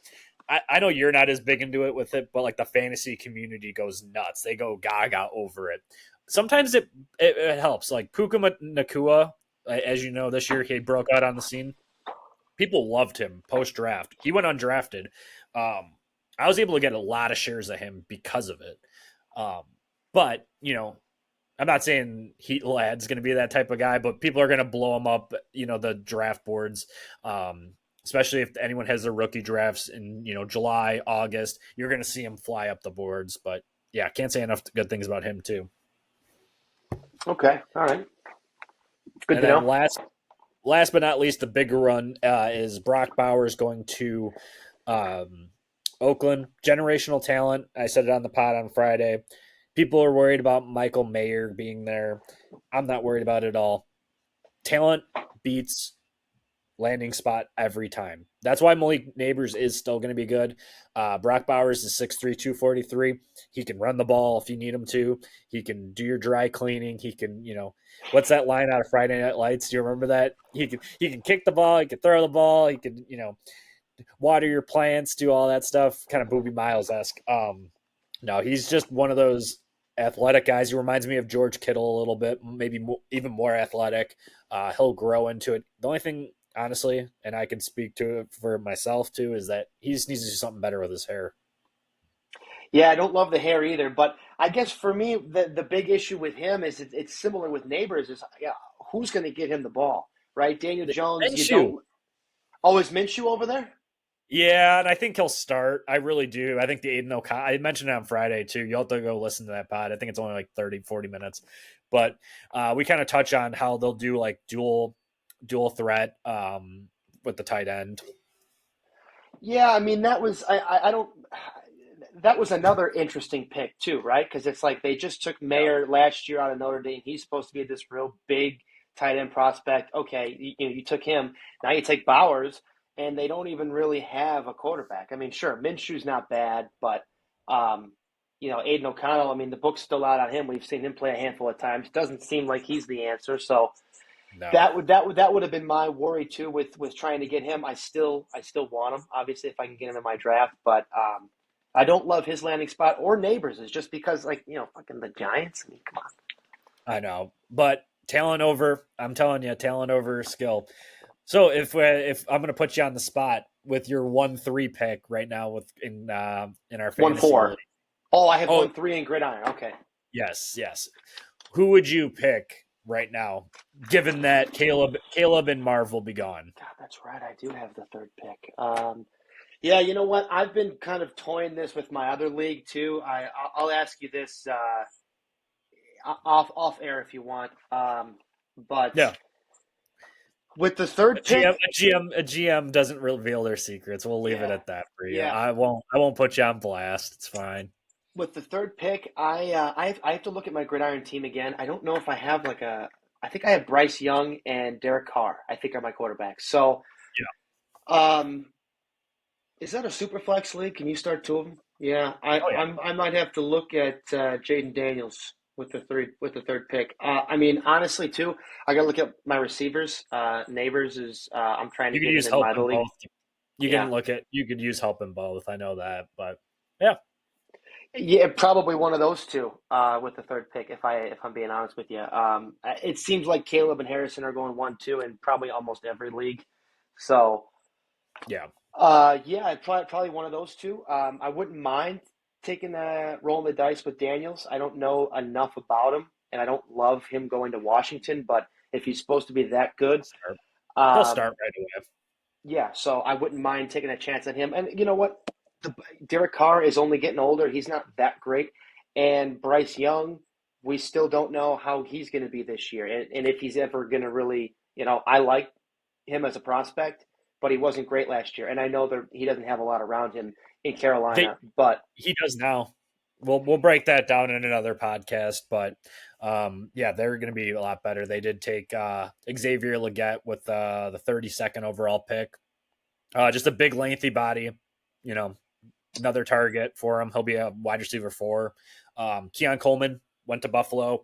I know you're not as big into it with it, but like the fantasy community goes nuts. They go gaga over it. Sometimes it helps. Like Puka Nakua, as you know, this year he broke out on the scene. People loved him post draft. He went undrafted. I was able to get a lot of shares of him because of it. Um, but I'm not saying Heat Lad's going to be that type of guy, but people are going to blow him up. The draft boards, especially if anyone has their rookie drafts in July, August, you're going to see him fly up the boards. But yeah, can't say enough good things about him too.
Okay, all right, good
And
to
then
know.
last but not least, the bigger run is Brock Bowers going to um, Oakland. Generational talent. I said it on the pod on Friday. People are worried about Michael Mayer being there. I'm not worried about it at all. Talent beats landing spot every time. That's why Malik Neighbors is still going to be good. Brock Bowers is 6'3", 243. He can run the ball if you need him to. He can do your dry cleaning. He can, what's that line out of Friday Night Lights? Do you remember that? He can kick the ball. He can throw the ball. He can, water your plants, do all that stuff. Kind of Booby Miles-esque. No, he's just one of those athletic guys. He reminds me of George Kittle a little bit, maybe even more athletic. He'll grow into it. The only thing, honestly, and I can speak to it for myself too, is that he just needs to do something better with his hair.
Yeah, I don't love the hair either, but I guess for me, the big issue with him is it's similar with Neighbors. Is yeah, who's going to get him the ball, right? Daniel Jones, you
Minshew.
don't always Minshew over there.
Yeah, and I think he'll start. I really do. I think the Aiden O'Connell, I mentioned it on Friday too. You'll have to go listen to that pod. I think it's only like 30, 40 minutes. But we kind of touch on how they'll do like dual threat with the tight end.
Yeah, I mean that was I don't that was another interesting pick too, right? Because it's like they just took
Yeah.
Mayer last year out of Notre Dame. He's supposed to be this real big tight end prospect. Okay, you took him. Now you take Bowers, and they don't even really have a quarterback. I mean, sure, Minshew's not bad, but um, Aiden O'Connell. I mean, the book's still out on him. We've seen him play a handful of times. Doesn't seem like he's the answer. So
No.
that would have been my worry too with trying to get him. I still want him, obviously, if I can get him in my draft, but I don't love his landing spot or Neighbors. Is just because fucking the Giants. I mean, come on.
I know. But talent over, I'm telling you, talent over skill. So if I'm going to put you on the spot with your 1-3 pick right now in our
One
fantasy league.
four. Oh, I have
Oh,
1-3 in Gridiron. Okay.
yes. Who would you pick right now, given that Caleb and Marv will be gone?
God, that's right. I do have the third pick. Yeah, you know what? I've been kind of toying this with my other league too. I'll ask you this off air if you want. But
Yeah,
with the third pick,
a GM doesn't reveal their secrets. We'll leave it
yeah,
at that for you.
yeah.
I won't put you on blast. It's fine.
With the third pick, I have to look at my Gridiron team again. I don't know if I have like a. I think I have Bryce Young and Derek Carr. I think are my quarterbacks. So, um, is that a super flex league? Can you start two of them? Yeah,
Oh yeah.
I might have to look at Jaden Daniels with the third pick. I mean, honestly, too, I got to look at my receivers. Neighbors is I'm trying to
You could
get him
use
in
help
my
in
league.
both.
Yeah,
You could use help in both. I know that, but yeah,
yeah, probably one of those two with the third pick. If I'm being honest with you, it seems like Caleb and Harrison are going 1-2 in probably almost every league. So
yeah.
yeah, probably one of those two. I wouldn't mind taking rolling the dice with Daniels. I don't know enough about him, and I don't love him going to Washington. But if he's supposed to be that good,
Start. He'll
um,
start right away.
yeah. So I wouldn't mind taking a chance on him. And you know what? Derek Carr is only getting older. He's not that great. And Bryce Young, we still don't know how he's going to be this year, and if he's ever going to really. I like him as a prospect, but he wasn't great last year. And I know that he doesn't have a lot around him in
They
Carolina, but
He does now. We'll break that down in another podcast, but yeah, they're going to be a lot better. They did take Xavier Legette with the 32nd overall pick. Just a big, lengthy body. You know, another target for him. He'll be a wide receiver 4. Keon Coleman went to Buffalo.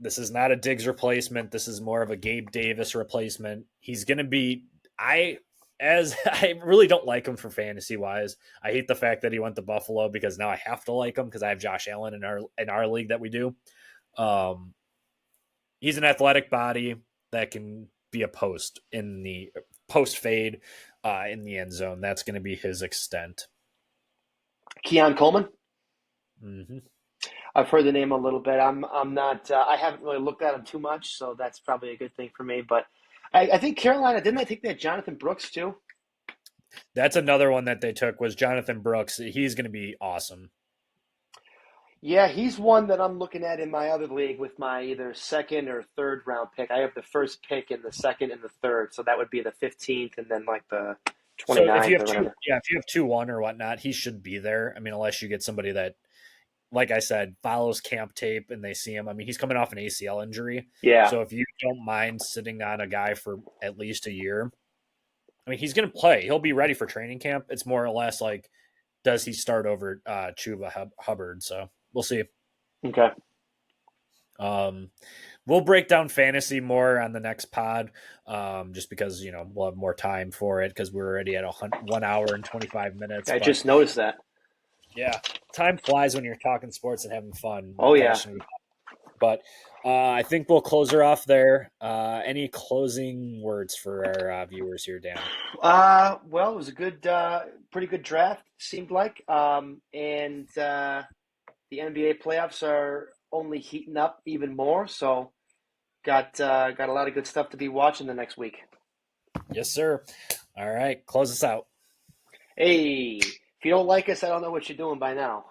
This is not a Diggs replacement. This is more of a Gabe Davis replacement. He's going to be. as I really don't like him for fantasy wise. I hate the fact that he went to Buffalo because now I have to like him because I have Josh Allen in our league that we do. Um, he's an athletic body that can be a post in the post fade in the end zone. That's going to be his extent.
Keon Coleman.
Mm-hmm.
I've heard the name a little bit. I'm not. I haven't really looked at him too much, so that's probably a good thing for me. But I think Carolina didn't. I think they had Jonathan Brooks too.
That's another one that they took was Jonathan Brooks. He's going to be awesome.
Yeah, he's one that I'm looking at in my other league with my either second or third round pick. I have the first pick in the second and the third, so that would be the 15th and then like the
So if you
29th
have
or
two,
whatever.
yeah, if you have 2-1 or whatnot, he should be there. I mean, unless you get somebody that, like I said, follows camp tape and they see him. I mean, he's coming off an ACL injury,
Yeah.
so if you don't mind sitting on a guy for at least a year, I mean, he's going to play. He'll be ready for training camp. It's more or less like, does he start over Chuba Hubbard? So we'll see.
Okay.
Um, we'll break down fantasy more on the next pod, just because we'll have more time for it because we're already at 1 hour and 25 minutes.
I
But
just noticed that.
yeah, time flies when you're talking sports and having fun
Oh
and
yeah.
passionate. But I think we'll close her off there. Any closing words for our viewers here, Dan?
Well, it was a good, pretty good draft. Seemed like, and the NBA playoffs are only heating up even more. So got a lot of good stuff to be watching the next week.
Yes, sir. All right, close us out.
Hey, if you don't like us, I don't know what you're doing by now.